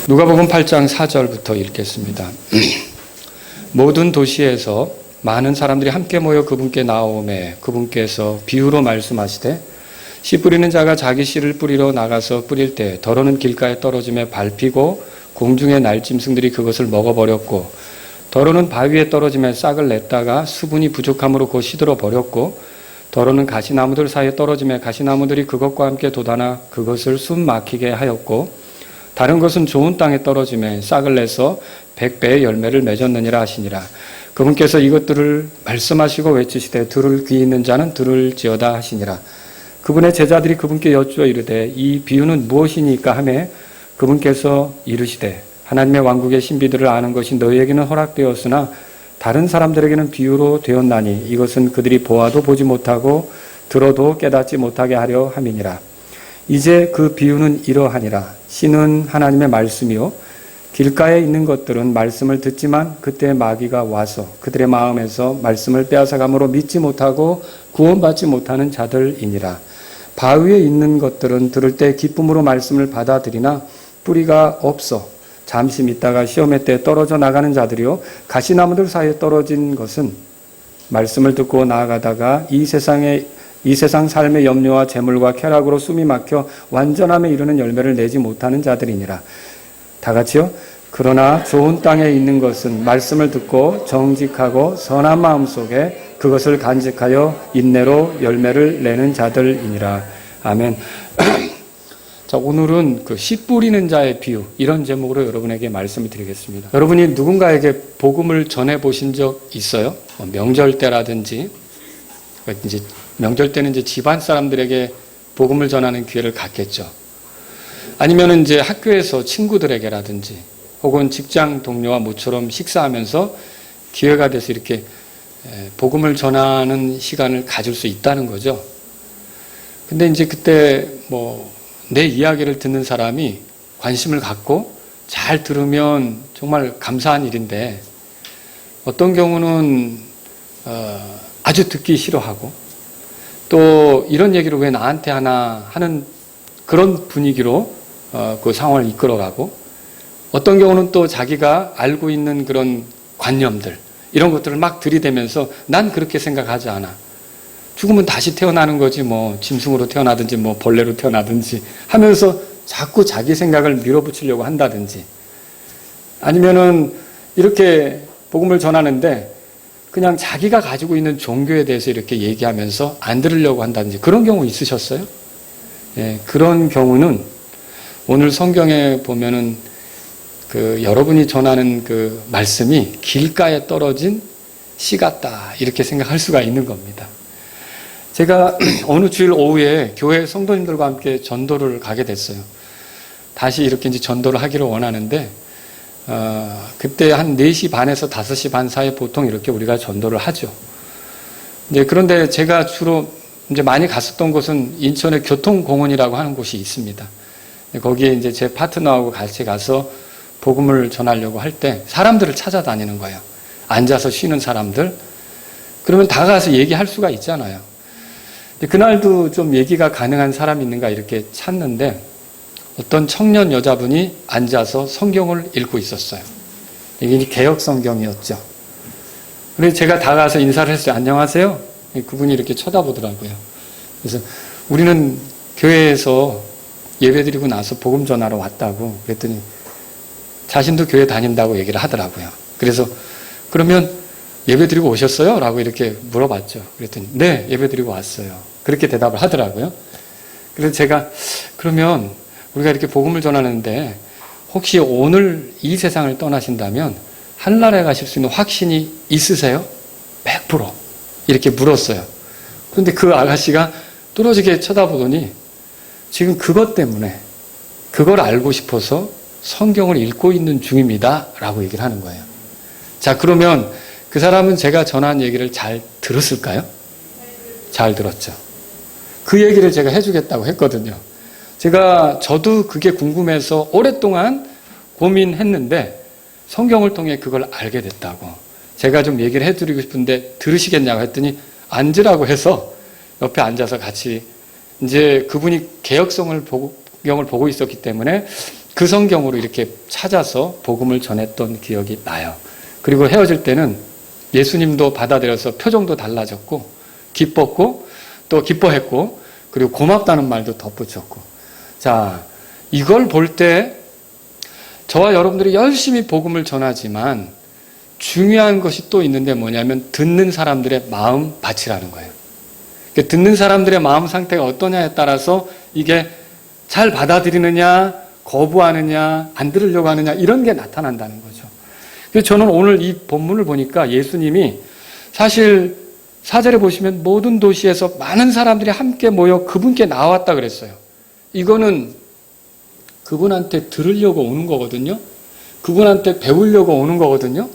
누가복음 8장 4절부터 읽겠습니다. 모든 도시에서 많은 사람들이 함께 모여 그분께 나오매 그분께서 비유로 말씀하시되 씨 뿌리는 자가 자기 씨를 뿌리러 나가서 뿌릴 때 더러는 길가에 떨어짐에 밟히고 공중의 날짐승들이 그것을 먹어버렸고 더러는 바위에 떨어짐에 싹을 냈다가 수분이 부족함으로 곧 시들어 버렸고 더러는 가시나무들 사이에 떨어짐에 가시나무들이 그것과 함께 돋아나 그것을 숨 막히게 하였고 다른 것은 좋은 땅에 떨어짐에 싹을 내서 100배의 열매를 맺었느니라 하시니라. 그분께서 이것들을 말씀하시고 외치시되 들을 귀 있는 자는 들을지어다 하시니라. 그분의 제자들이 그분께 여쭈어 이르되 이 비유는 무엇이니까 하매 그분께서 이르시되 하나님의 왕국의 신비들을 아는 것이 너희에게는 허락되었으나 다른 사람들에게는 비유로 되었나니 이것은 그들이 보아도 보지 못하고 들어도 깨닫지 못하게 하려 함이니라. 이제 그 비유는 이러하니라. 씨는 하나님의 말씀이요 길가에 있는 것들은 말씀을 듣지만 그때 마귀가 와서 그들의 마음에서 말씀을 빼앗아감으로 믿지 못하고 구원받지 못하는 자들이니라. 바위에 있는 것들은 들을 때 기쁨으로 말씀을 받아들이나 뿌리가 없어 잠시 믿다가 시험의 때 떨어져 나가는 자들이요 가시나무들 사이에 떨어진 것은 말씀을 듣고 나아가다가 이 세상 삶의 염려와 재물과 쾌락으로 숨이 막혀 완전함에 이르는 열매를 내지 못하는 자들이니라. 다 같이요. 그러나 좋은 땅에 있는 것은 말씀을 듣고 정직하고 선한 마음 속에 그것을 간직하여 인내로 열매를 내는 자들이니라. 아멘. 자, 오늘은 그 씨 뿌리는 자의 비유, 이런 제목으로 여러분에게 말씀을 드리겠습니다. 여러분이 누군가에게 복음을 전해 보신 적 있어요? 명절 때라든지, 이제 명절 때는 이제 집안 사람들에게 복음을 전하는 기회를 갖겠죠. 아니면 이제 학교에서 친구들에게라든지, 혹은 직장 동료와 모처럼 식사하면서 기회가 돼서 이렇게 복음을 전하는 시간을 가질 수 있다는 거죠. 근데 이제 그때 내 이야기를 듣는 사람이 관심을 갖고 잘 들으면 정말 감사한 일인데 어떤 경우는 아주 듣기 싫어하고 또 이런 얘기를 왜 나한테 하나 하는 그런 분위기로 그 상황을 이끌어가고 어떤 경우는 또 자기가 알고 있는 그런 관념들 이런 것들을 막 들이대면서 난 그렇게 생각하지 않아. 죽으면 다시 태어나는 거지 짐승으로 태어나든지 벌레로 태어나든지 하면서 자꾸 자기 생각을 밀어붙이려고 한다든지 아니면은 이렇게 복음을 전하는데 그냥 자기가 가지고 있는 종교에 대해서 이렇게 얘기하면서 안 들으려고 한다든지 그런 경우 있으셨어요? 예, 그런 경우는 오늘 성경에 보면은 여러분이 전하는 그 말씀이 길가에 떨어진 씨 같다 이렇게 생각할 수가 있는 겁니다. 제가 어느 주일 오후에 교회 성도님들과 함께 전도를 가게 됐어요. 다시 이렇게 이제 전도를 하기를 원하는데, 그때 한 4시 반에서 5시 반 사이에 보통 이렇게 우리가 전도를 하죠. 이제 그런데 제가 주로 이제 많이 갔었던 곳은 인천의 교통공원이라고 하는 곳이 있습니다. 거기에 이제 제 파트너하고 같이 가서 복음을 전하려고 할 때 사람들을 찾아다니는 거예요. 앉아서 쉬는 사람들. 그러면 다 가서 얘기할 수가 있잖아요. 그날도 좀 얘기가 가능한 사람이 있는가 이렇게 찾는데 어떤 청년 여자분이 앉아서 성경을 읽고 있었어요. 이게 개역 성경이었죠. 그래서 제가 다가가서 인사를 했어요. 안녕하세요. 그분이 이렇게 쳐다보더라고요. 그래서 우리는 교회에서 예배드리고 나서 복음 전하러 왔다고 그랬더니 자신도 교회 다닌다고 얘기를 하더라고요. 그래서 그러면 예배드리고 오셨어요? 라고 이렇게 물어봤죠. 그랬더니 네, 예배드리고 왔어요. 그렇게 대답을 하더라고요. 그래서 제가 그러면 우리가 이렇게 복음을 전하는데 혹시 오늘 이 세상을 떠나신다면 하늘나라에 가실 수 있는 확신이 있으세요? 100% 이렇게 물었어요. 그런데 그 아가씨가 뚫어지게 쳐다보더니 지금 그것 때문에 그걸 알고 싶어서 성경을 읽고 있는 중입니다. 라고 얘기를 하는 거예요. 자, 그러면 그 사람은 제가 전한 얘기를 잘 들었을까요? 잘 들었죠. 그 얘기를 제가 해주겠다고 했거든요. 저도 그게 궁금해서 오랫동안 고민했는데 성경을 통해 그걸 알게 됐다고. 제가 좀 얘기를 해드리고 싶은데 들으시겠냐고 했더니 앉으라고 해서 옆에 앉아서 같이 이제 그분이 개역성을 복경을 보고 있었기 때문에 그 성경으로 이렇게 찾아서 복음을 전했던 기억이 나요. 그리고 헤어질 때는 예수님도 받아들여서 표정도 달라졌고 기뻤고 또 기뻐했고 그리고 고맙다는 말도 덧붙였고. 자, 이걸 볼 때 저와 여러분들이 열심히 복음을 전하지만 중요한 것이 또 있는데 뭐냐면 듣는 사람들의 마음 밭이라는 거예요. 듣는 사람들의 마음 상태가 어떠냐에 따라서 이게 잘 받아들이느냐, 거부하느냐, 안 들으려고 하느냐 이런 게 나타난다는 거죠. 그래서 저는 오늘 이 본문을 보니까 예수님이 사실 4절에 보시면 모든 도시에서 많은 사람들이 함께 모여 그분께 나왔다 그랬어요. 이거는 그분한테 들으려고 오는 거거든요. 그분한테 배우려고 오는 거거든요.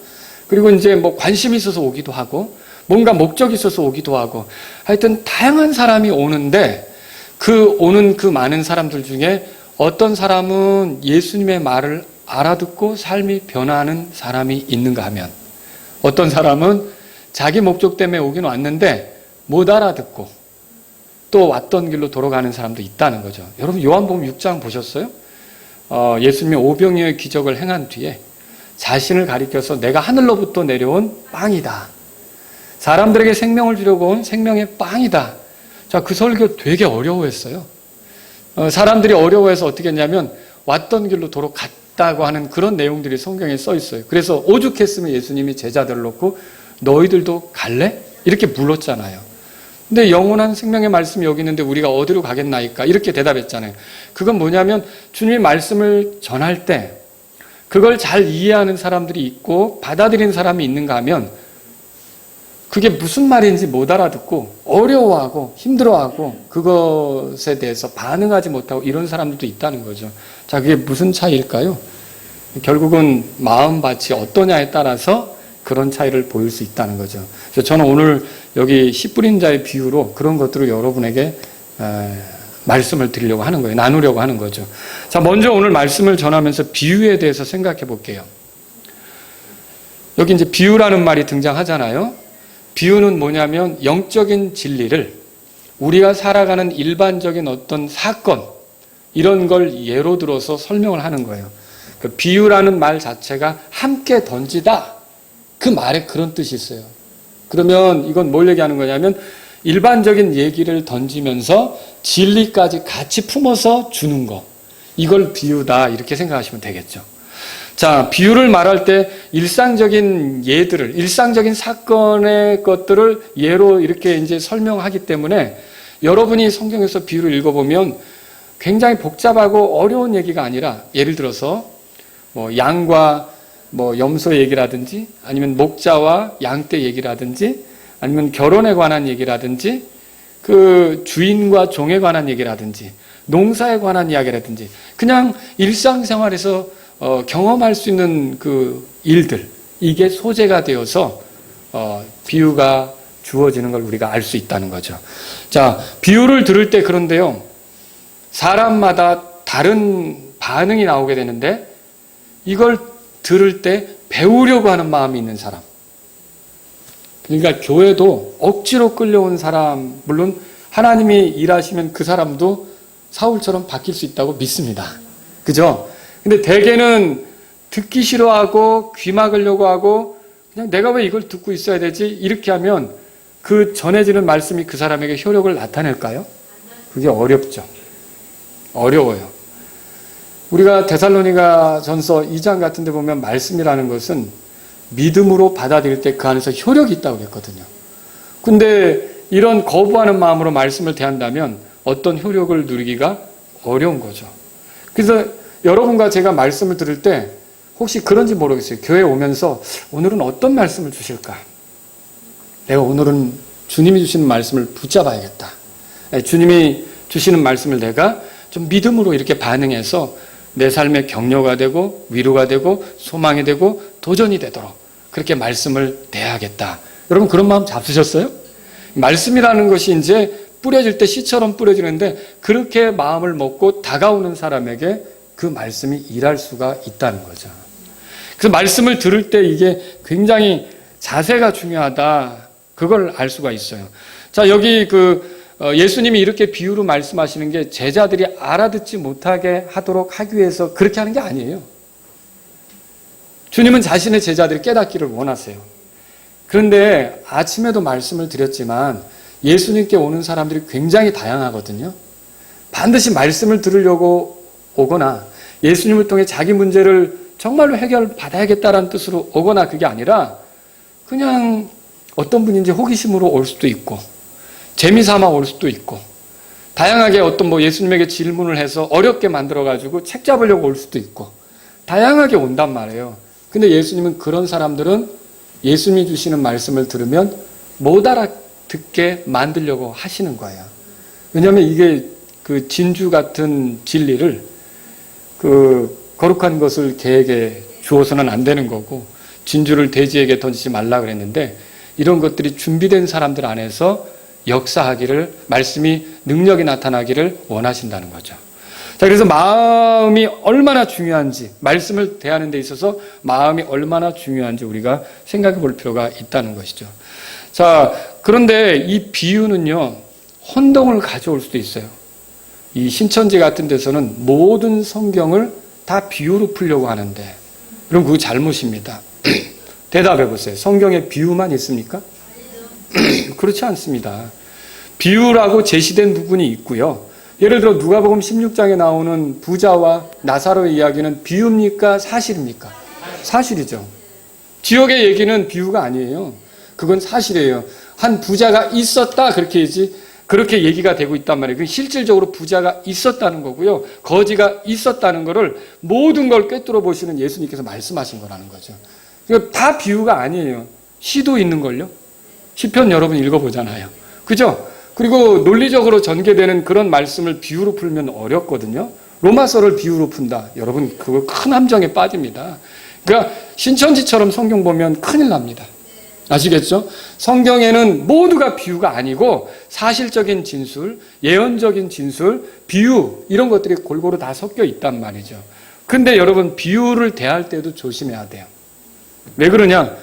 그리고 이제 뭐 관심이 있어서 오기도 하고 뭔가 목적이 있어서 오기도 하고 하여튼 다양한 사람이 오는데 그 오는 그 많은 사람들 중에 어떤 사람은 예수님의 말을 알아듣고 삶이 변화하는 사람이 있는가 하면 어떤 사람은 자기 목적 때문에 오긴 왔는데 못 알아듣고 또 왔던 길로 돌아가는 사람도 있다는 거죠. 여러분 요한복음 6장 보셨어요? 예수님이 오병이어의 기적을 행한 뒤에 자신을 가리켜서 내가 하늘로부터 내려온 빵이다. 사람들에게 생명을 주려고 온 생명의 빵이다. 자, 그 설교 되게 어려워했어요. 사람들이 어려워해서 어떻게 했냐면 왔던 길로 돌아갔다고 하는 그런 내용들이 성경에 써 있어요. 그래서 오죽했으면 예수님이 제자들을 놓고 너희들도 갈래? 이렇게 불렀잖아요. 근데 영원한 생명의 말씀이 여기 있는데 우리가 어디로 가겠나이까? 이렇게 대답했잖아요. 그건 뭐냐면 주님의 말씀을 전할 때 그걸 잘 이해하는 사람들이 있고 받아들이는 사람이 있는가 하면 그게 무슨 말인지 못 알아듣고 어려워하고 힘들어하고 그것에 대해서 반응하지 못하고 이런 사람들도 있다는 거죠. 자, 그게 무슨 차이일까요? 결국은 마음밭이 어떠냐에 따라서 그런 차이를 보일 수 있다는 거죠. 그래서 저는 오늘 여기 씨 뿌린 자의 비유로 그런 것들을 여러분에게 말씀을 드리려고 하는 거예요. 나누려고 하는 거죠. 자, 먼저 오늘 말씀을 전하면서 비유에 대해서 생각해 볼게요. 여기 이제 비유라는 말이 등장하잖아요. 비유는 뭐냐면 영적인 진리를 우리가 살아가는 일반적인 어떤 사건 이런 걸 예로 들어서 설명을 하는 거예요. 그 비유라는 말 자체가 함께 던지다. 그 말에 그런 뜻이 있어요. 그러면 이건 뭘 얘기하는 거냐면 일반적인 얘기를 던지면서 진리까지 같이 품어서 주는 거. 이걸 비유다 이렇게 생각하시면 되겠죠. 자, 비유를 말할 때 일상적인 예들을, 일상적인 사건의 것들을 예로 이렇게 이제 설명하기 때문에 여러분이 성경에서 비유를 읽어보면 굉장히 복잡하고 어려운 얘기가 아니라 예를 들어서 뭐 양과 뭐 염소 얘기라든지 아니면 목자와 양떼 얘기라든지 아니면 결혼에 관한 얘기라든지 그 주인과 종에 관한 얘기라든지 농사에 관한 이야기라든지 그냥 일상생활에서 경험할 수 있는 그 일들 이게 소재가 되어서 비유가 주어지는 걸 우리가 알 수 있다는 거죠. 자, 비유를 들을 때 그런데요. 사람마다 다른 반응이 나오게 되는데 이걸 들을 때 배우려고 하는 마음이 있는 사람. 그러니까 교회도 억지로 끌려온 사람, 물론 하나님이 일하시면 그 사람도 사울처럼 바뀔 수 있다고 믿습니다. 그죠? 근데 대개는 듣기 싫어하고 귀 막으려고 하고 그냥 내가 왜 이걸 듣고 있어야 되지? 이렇게 하면 그 전해지는 말씀이 그 사람에게 효력을 나타낼까요? 그게 어렵죠. 어려워요. 우리가 데살로니가 전서 2장 같은 데 보면 말씀이라는 것은 믿음으로 받아들일 때 그 안에서 효력이 있다고 그랬거든요. 근데 이런 거부하는 마음으로 말씀을 대한다면 어떤 효력을 누리기가 어려운 거죠. 그래서 여러분과 제가 말씀을 들을 때 혹시 그런지 모르겠어요. 교회에 오면서 오늘은 어떤 말씀을 주실까? 내가 오늘은 주님이 주시는 말씀을 붙잡아야겠다. 주님이 주시는 말씀을 내가 좀 믿음으로 이렇게 반응해서 내 삶의 격려가 되고 위로가 되고 소망이 되고 도전이 되도록 그렇게 말씀을 대하겠다. 여러분 그런 마음 잡수셨어요? 말씀이라는 것이 이제 뿌려질 때 씨처럼 뿌려지는데 그렇게 마음을 먹고 다가오는 사람에게 그 말씀이 일할 수가 있다는 거죠. 그래서 말씀을 들을 때 이게 굉장히 자세가 중요하다. 그걸 알 수가 있어요. 자, 여기 그 예수님이 이렇게 비유로 말씀하시는 게 제자들이 알아듣지 못하게 하도록 하기 위해서 그렇게 하는 게 아니에요. 주님은 자신의 제자들이 깨닫기를 원하세요. 그런데 아침에도 말씀을 드렸지만 예수님께 오는 사람들이 굉장히 다양하거든요. 반드시 말씀을 들으려고 오거나 예수님을 통해 자기 문제를 정말로 해결받아야겠다라는 뜻으로 오거나 그게 아니라 그냥 어떤 분인지 호기심으로 올 수도 있고 재미삼아 올 수도 있고 다양하게 어떤 예수님에게 질문을 해서 어렵게 만들어가지고 책 잡으려고 올 수도 있고 다양하게 온단 말이에요. 근데 예수님은 그런 사람들은 예수님이 주시는 말씀을 들으면 못 알아듣게 만들려고 하시는 거예요. 왜냐하면 이게 그 진주 같은 진리를 거룩한 것을 개에게 주어서는 안 되는 거고 진주를 돼지에게 던지지 말라 그랬는데 이런 것들이 준비된 사람들 안에서 역사하기를 말씀이 능력이 나타나기를 원하신다는 거죠. 자, 그래서 마음이 얼마나 중요한지 말씀을 대하는 데 있어서 마음이 얼마나 중요한지 우리가 생각해 볼 필요가 있다는 것이죠. 자, 그런데 이 비유는요 혼동을 가져올 수도 있어요. 이 신천지 같은 데서는 모든 성경을 다 비유로 풀려고 하는데 그럼 그거 잘못입니다. 대답해 보세요. 성경에 비유만 있습니까? 그렇지 않습니다. 비유라고 제시된 부분이 있고요. 예를 들어 누가복음 16장에 나오는 부자와 나사로의 이야기는 비유입니까? 사실입니까? 사실이죠. 지역의 얘기는 비유가 아니에요. 그건 사실이에요. 한 부자가 있었다 그렇게 얘기가 되고 있단 말이에요. 실질적으로 부자가 있었다는 거고요. 거지가 있었다는 거를 모든 걸 꿰뚫어 보시는 예수님께서 말씀하신 거라는 거죠. 그러니까 다 비유가 아니에요. 시도 있는걸요. 시편 여러분 읽어보잖아요. 그죠? 그리고 논리적으로 전개되는 그런 말씀을 비유로 풀면 어렵거든요. 로마서를 비유로 푼다. 여러분 그거 큰 함정에 빠집니다. 그러니까 신천지처럼 성경 보면 큰일 납니다. 아시겠죠? 성경에는 모두가 비유가 아니고 사실적인 진술, 예언적인 진술, 비유 이런 것들이 골고루 다 섞여 있단 말이죠. 근데 여러분 비유를 대할 때도 조심해야 돼요. 왜 그러냐?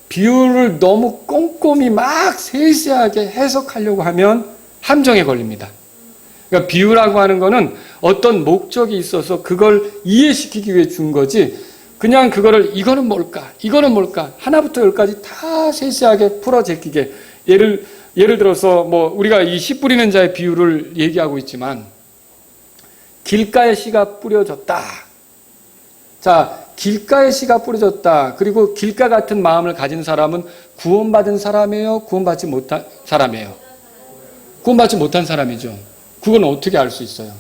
비유를 너무 꼼꼼히 막 세세하게 해석하려고 하면 함정에 걸립니다. 그러니까 비유라고 하는 거는 어떤 목적이 있어서 그걸 이해시키기 위해 준 거지 그냥 그거를 이거는 뭘까? 이거는 뭘까? 하나부터 열까지 다 세세하게 풀어 제끼게 예를 들어서 우리가 이 씨 뿌리는 자의 비유를 얘기하고 있지만 길가에 씨가 뿌려졌다. 자, 길가에 씨가 뿌려졌다. 그리고 길가 같은 마음을 가진 사람은 구원받은 사람이에요? 구원받지 못한 사람이에요? 구원받지 못한 사람이죠. 그건 어떻게 알 수 있어요?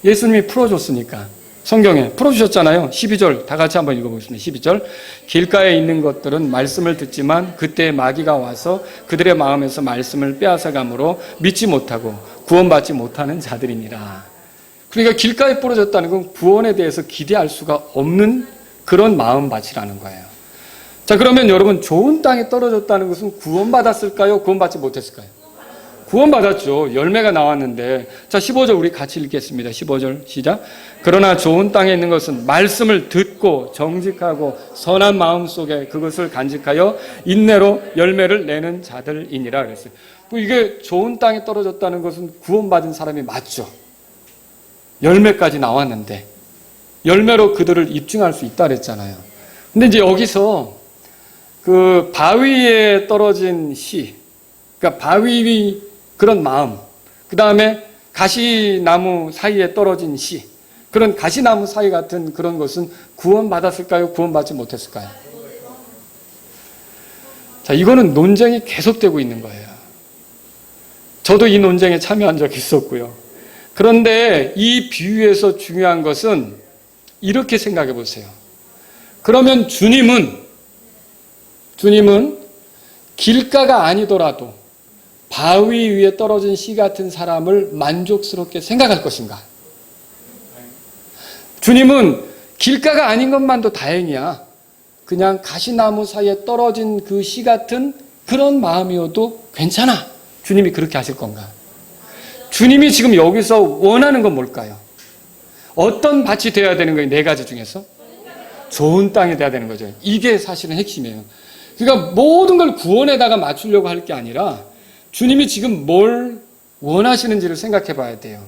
예수님이 풀어줬으니까. 성경에 풀어주셨잖아요. 12절 다 같이 한번 읽어보겠습니다. 12절 길가에 있는 것들은 말씀을 듣지만 그때 마귀가 와서 그들의 마음에서 말씀을 빼앗아가므로 믿지 못하고 구원받지 못하는 자들이니라. 그러니까 길가에 뿌려졌다는 건 구원에 대해서 기대할 수가 없는 그런 마음밭이라는 거예요. 자, 그러면 여러분 좋은 땅에 떨어졌다는 것은 구원받았을까요? 구원받지 못했을까요? 구원받았죠. 열매가 나왔는데. 자, 15절 우리 같이 읽겠습니다. 15절 시작. 그러나 좋은 땅에 있는 것은 말씀을 듣고 정직하고 선한 마음 속에 그것을 간직하여 인내로 열매를 내는 자들이니라 그랬어요. 이게 좋은 땅에 떨어졌다는 것은 구원받은 사람이 맞죠. 열매까지 나왔는데 열매로 그들을 입증할 수 있다 그랬잖아요. 근데 이제 여기서 그 바위에 떨어진 씨, 그러니까 바위 그런 마음, 그 다음에 가시나무 사이에 떨어진 씨, 그런 가시나무 사이 같은 그런 것은 구원받았을까요? 구원받지 못했을까요? 자, 이거는 논쟁이 계속되고 있는 거예요. 저도 이 논쟁에 참여한 적이 있었고요. 그런데 이 비유에서 중요한 것은 이렇게 생각해 보세요. 그러면 주님은 길가가 아니더라도 바위 위에 떨어진 씨 같은 사람을 만족스럽게 생각할 것인가? 주님은 길가가 아닌 것만도 다행이야. 그냥 가시나무 사이에 떨어진 그 씨 같은 그런 마음이어도 괜찮아. 주님이 그렇게 하실 건가? 주님이 지금 여기서 원하는 건 뭘까요? 어떤 밭이 되어야 되는 거예요? 네 가지 중에서? 좋은 땅이 되어야 되는 거죠. 이게 사실은 핵심이에요. 그러니까 모든 걸 구원에다가 맞추려고 할 게 아니라 주님이 지금 뭘 원하시는지를 생각해 봐야 돼요.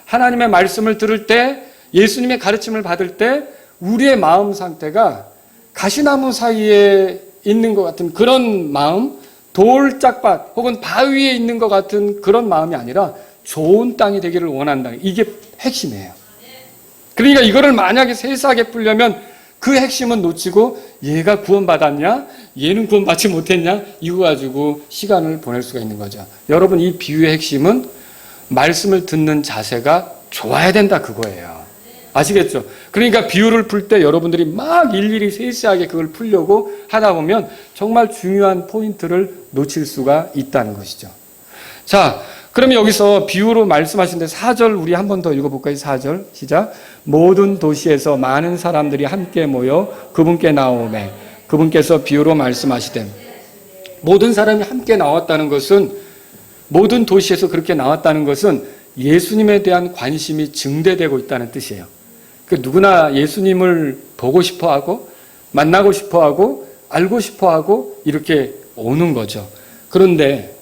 하나님의 말씀을 들을 때, 예수님의 가르침을 받을 때 우리의 마음 상태가 가시나무 사이에 있는 것 같은 그런 마음, 돌짝밭 혹은 바위에 있는 것 같은 그런 마음이 아니라 좋은 땅이 되기를 원한다. 이게 핵심이에요. 그러니까 이거를 만약에 세세하게 풀려면 그 핵심은 놓치고 얘가 구원받았냐? 얘는 구원받지 못했냐? 이거 가지고 시간을 보낼 수가 있는 거죠. 여러분, 이 비유의 핵심은 말씀을 듣는 자세가 좋아야 된다 그거예요. 아시겠죠? 그러니까 비유를 풀 때 여러분들이 막 일일이 세세하게 그걸 풀려고 하다 보면 정말 중요한 포인트를 놓칠 수가 있다는 것이죠. 자, 그러면 여기서 비유로 말씀하시는데 4절 우리 한 번 더 읽어볼까요? 4절 시작. 모든 도시에서 많은 사람들이 함께 모여 그분께 나오매 그분께서 비유로 말씀하시되. 모든 사람이 함께 나왔다는 것은, 모든 도시에서 그렇게 나왔다는 것은 예수님에 대한 관심이 증대되고 있다는 뜻이에요. 누구나 예수님을 보고 싶어하고 만나고 싶어하고 알고 싶어하고 이렇게 오는 거죠. 그런데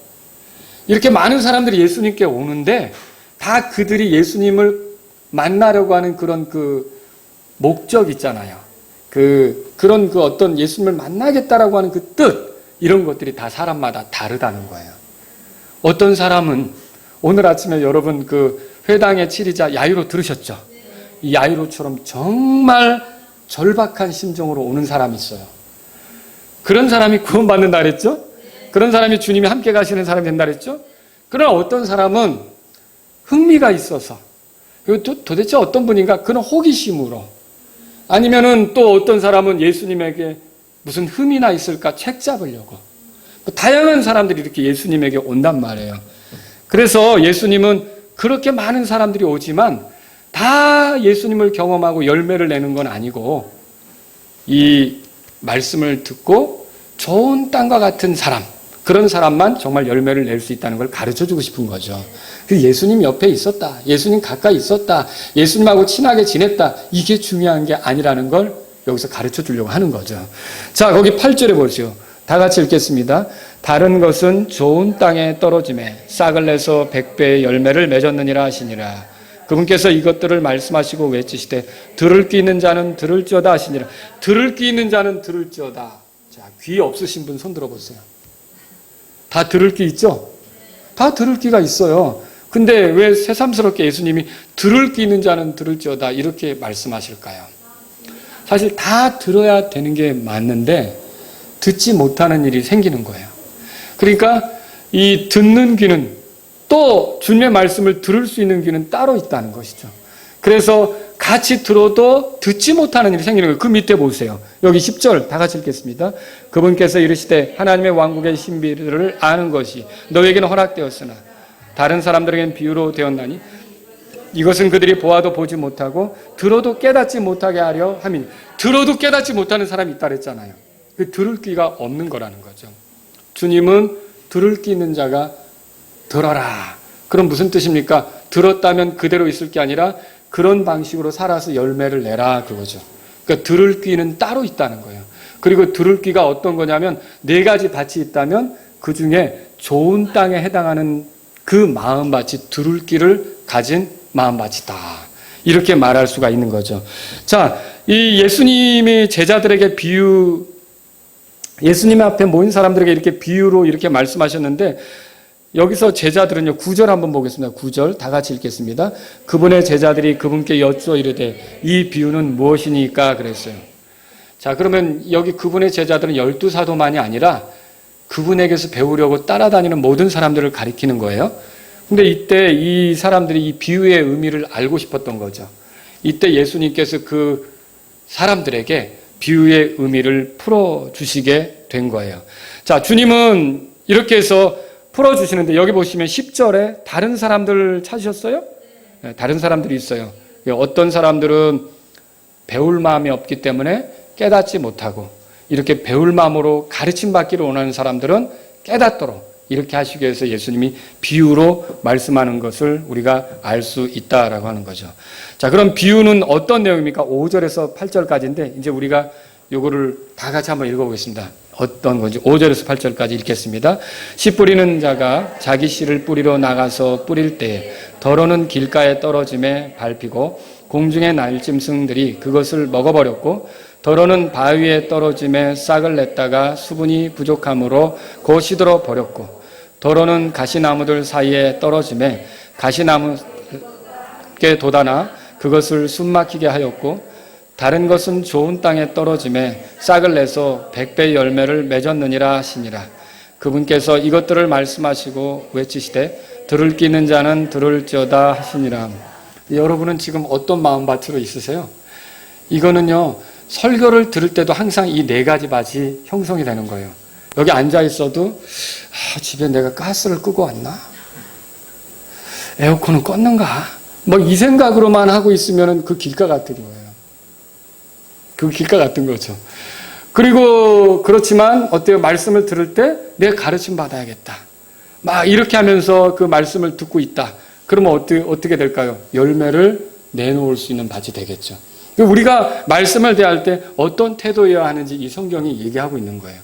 이렇게 많은 사람들이 예수님께 오는데 다 그들이 예수님을 만나려고 하는 그런 그 목적 있잖아요. 그런 어떤 예수님을 만나겠다라고 하는 그 뜻, 이런 것들이 다 사람마다 다르다는 거예요. 어떤 사람은 오늘 아침에 여러분 그 회당의 치리자 야이로 들으셨죠? 이 야이로처럼 정말 절박한 심정으로 오는 사람이 있어요. 그런 사람이 구원받는다 그랬죠? 그런 사람이 주님이 함께 가시는 사람이 된다 그랬죠? 그러나 어떤 사람은 흥미가 있어서, 그리고 도대체 어떤 분인가? 그런 호기심으로, 아니면은 또 어떤 사람은 예수님에게 무슨 흠이나 있을까 책 잡으려고, 다양한 사람들이 이렇게 예수님에게 온단 말이에요. 그래서 예수님은 그렇게 많은 사람들이 오지만 다 예수님을 경험하고 열매를 내는 건 아니고, 이 말씀을 듣고 좋은 땅과 같은 사람, 그런 사람만 정말 열매를 낼 수 있다는 걸 가르쳐주고 싶은 거죠. 예수님 옆에 있었다, 예수님 가까이 있었다, 예수님하고 친하게 지냈다, 이게 중요한 게 아니라는 걸 여기서 가르쳐주려고 하는 거죠. 자, 거기 8절에 보시죠. 다 같이 읽겠습니다. 다른 것은 좋은 땅에 떨어짐에 싹을 내서 100배의 열매를 맺었느니라 하시니라. 그분께서 이것들을 말씀하시고 외치시되 들을 귀 있는 자는 들을지어다 하시니라. 들을 귀 있는 자는 들을지어다. 자, 귀 없으신 분 손 들어보세요. 다 들을 귀 있죠? 다 들을 귀가 있어요. 근데 왜 새삼스럽게 예수님이 들을 귀 있는 자는 들을지어다 이렇게 말씀하실까요? 사실 다 들어야 되는 게 맞는데 듣지 못하는 일이 생기는 거예요. 그러니까 이 듣는 귀는, 또 주님의 말씀을 들을 수 있는 귀는 따로 있다는 것이죠. 그래서 같이 들어도 듣지 못하는 일이 생기는 거예요. 그 밑에 보세요. 여기 10절 다 같이 읽겠습니다. 그분께서 이르시되 하나님의 왕국의 신비를 아는 것이 너에게는 허락되었으나 다른 사람들에게는 비유로 되었나니 이것은 그들이 보아도 보지 못하고 들어도 깨닫지 못하게 하려 함이니. 들어도 깨닫지 못하는 사람이 있다 그랬잖아요. 그 들을 귀가 없는 거라는 거죠. 주님은 들을 귀 있는 자가 들어라. 그럼 무슨 뜻입니까? 들었다면 그대로 있을 게 아니라 그런 방식으로 살아서 열매를 내라 그거죠. 그러니까 들을 귀는 따로 있다는 거예요. 그리고 들을 귀가 어떤 거냐면 4가지 밭이 있다면 그 중에 좋은 땅에 해당하는 그 마음밭이 들을 귀를 가진 마음밭이다. 이렇게 말할 수가 있는 거죠. 자, 이 예수님이 제자들에게 예수님 앞에 모인 사람들에게 이렇게 비유로 이렇게 말씀하셨는데, 여기서 제자들은요, 9절 한번 보겠습니다. 9절 다 같이 읽겠습니다. 그분의 제자들이 그분께 여쭈어 이르되 이 비유는 무엇이니까 그랬어요. 자, 그러면 여기 그분의 제자들은 12사도만이 아니라 그분에게서 배우려고 따라다니는 모든 사람들을 가리키는 거예요. 근데 이때 이 사람들이 이 비유의 의미를 알고 싶었던 거죠. 이때 예수님께서 그 사람들에게 비유의 의미를 풀어주시게 된 거예요. 자, 주님은 이렇게 해서 풀어주시는데 여기 보시면 10절에 다른 사람들 찾으셨어요? 네, 다른 사람들이 있어요. 어떤 사람들은 배울 마음이 없기 때문에 깨닫지 못하고, 이렇게 배울 마음으로 가르침 받기를 원하는 사람들은 깨닫도록 이렇게 하시기 위해서 예수님이 비유로 말씀하는 것을 우리가 알 수 있다라고 하는 거죠. 자, 그럼 비유는 어떤 내용입니까? 5절에서 8절까지인데 이제 우리가 요거를 다 같이 한번 읽어보겠습니다. 어떤 건지 5절에서 8절까지 읽겠습니다. 씨 뿌리는 자가 자기 씨를 뿌리러 나가서 뿌릴 때에 더러는 길가에 떨어짐에 밟히고 공중의 날짐승들이 그것을 먹어버렸고 더러는 바위에 떨어짐에 싹을 냈다가 수분이 부족함으로 곧 시들어 버렸고 더러는 가시나무들 사이에 떨어짐에 가시나무께 돋아나 그것을 숨막히게 하였고 다른 것은 좋은 땅에 떨어짐에 싹을 내서 100배의 열매를 맺었느니라 하시니라. 그분께서 이것들을 말씀하시고 외치시되 들을 끼 있는 자는 들을지어다 하시니라. 여러분은 지금 어떤 마음밭으로 있으세요? 이거는요, 설교를 들을 때도 항상 이 네 가지 밭이 형성이 되는 거예요. 여기 앉아 있어도 집에 내가 가스를 끄고 왔나? 에어컨은 껐는가? 뭐 이 생각으로만 하고 있으면 그 길가 같은 거예요. 그 길가 같은 거죠. 그리고 그렇지만 어때요? 말씀을 들을 때 내가 가르침 받아야겠다. 막 이렇게 하면서 그 말씀을 듣고 있다. 그러면 어떻게 될까요? 열매를 내놓을 수 있는 밭이 되겠죠. 우리가 말씀을 대할 때 어떤 태도여야 하는지 이 성경이 얘기하고 있는 거예요.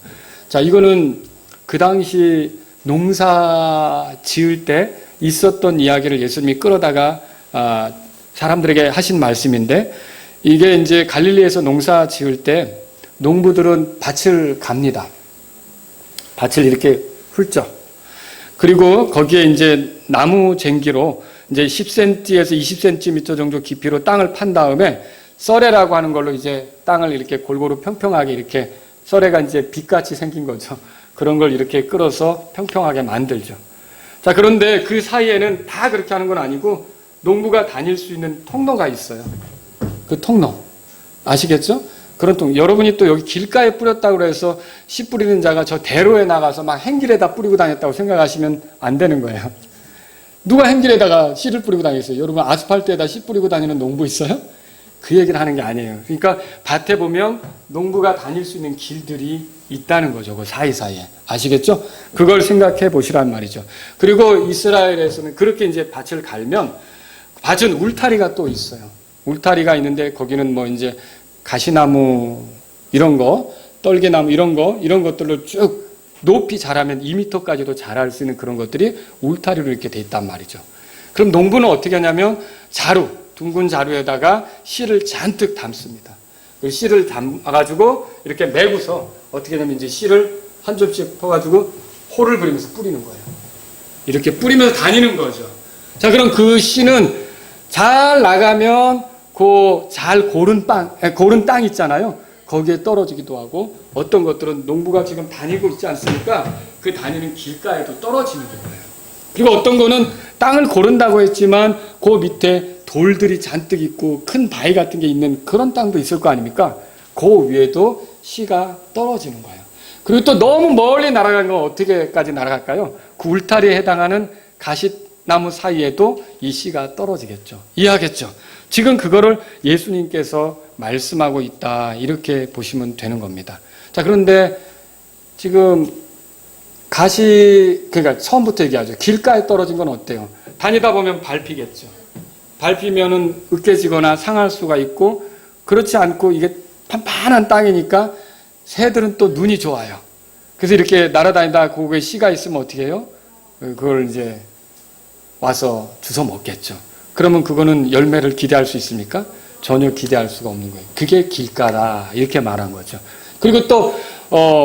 자, 이거는 그 당시 농사 지을 때 있었던 이야기를 예수님이 끌어다가 사람들에게 하신 말씀인데 이게 이제 갈릴리에서 농사 지을 때 농부들은 밭을 갑니다. 밭을 이렇게 훑죠. 그리고 거기에 이제 나무 쟁기로 이제 10cm에서 20cm 정도 깊이로 땅을 판 다음에 썰애라고 하는 걸로 이제 땅을 이렇게 골고루 평평하게 이렇게 썰애가 이제 빛같이 생긴 거죠. 그런 걸 이렇게 끌어서 평평하게 만들죠. 자, 그런데 그 사이에는 다 그렇게 하는 건 아니고 농부가 다닐 수 있는 통로가 있어요. 그 통로. 아시겠죠? 그런 통로. 여러분이 또 여기 길가에 뿌렸다고 해서 씨 뿌리는 자가 저 대로에 나가서 막 행길에다 뿌리고 다녔다고 생각하시면 안 되는 거예요. 누가 행길에다가 씨를 뿌리고 다녔어요? 여러분 아스팔트에다 씨 뿌리고 다니는 농부 있어요? 그 얘기를 하는 게 아니에요. 그러니까 밭에 보면 농부가 다닐 수 있는 길들이 있다는 거죠. 그 사이사이에. 아시겠죠? 그걸 생각해 보시란 말이죠. 그리고 이스라엘에서는 그렇게 이제 밭을 갈면 밭은 울타리가 또 있어요. 울타리가 있는데 거기는 뭐 이제 가시나무 이런 거, 떨개나무 이런 것들을 쭉 높이 자라면 2m까지도 자랄 수 있는 그런 것들이 울타리로 이렇게 돼 있단 말이죠. 그럼 농부는 어떻게 하냐면 둥근 자루에다가 씨를 잔뜩 담습니다. 그 씨를 담아가지고 이렇게 메고서 어떻게 하냐면 이제 씨를 한 줌씩 퍼가지고 홀을 그리면서 뿌리는 거예요. 이렇게 뿌리면서 다니는 거죠. 자, 그럼 그 씨는 잘 나가면 그 잘 고른 땅 있잖아요. 거기에 떨어지기도 하고 어떤 것들은 농부가 지금 다니고 있지 않습니까? 그 다니는 길가에도 떨어지는 거예요. 그리고 어떤 거는 땅을 고른다고 했지만 그 밑에 돌들이 잔뜩 있고 큰 바위 같은 게 있는 그런 땅도 있을 거 아닙니까? 그 위에도 씨가 떨어지는 거예요. 그리고 또 너무 멀리 날아간 건 어떻게까지 날아갈까요? 그 울타리에 해당하는 가시나무 사이에도 이 씨가 떨어지겠죠. 이해하겠죠? 지금 그거를 예수님께서 말씀하고 있다 이렇게 보시면 되는 겁니다. 자, 그런데 지금 그러니까 처음부터 얘기하죠. 길가에 떨어진 건 어때요? 다니다 보면 밟히겠죠. 밟히면은 으깨지거나 상할 수가 있고 그렇지 않고 이게 판판한 땅이니까 새들은 또 눈이 좋아요. 그래서 이렇게 날아다니다 거기에 씨가 있으면 어떻게 해요? 그걸 이제 와서 주워 먹겠죠. 그러면 그거는 열매를 기대할 수 있습니까? 전혀 기대할 수가 없는 거예요. 그게 길가다 이렇게 말한 거죠. 그리고 또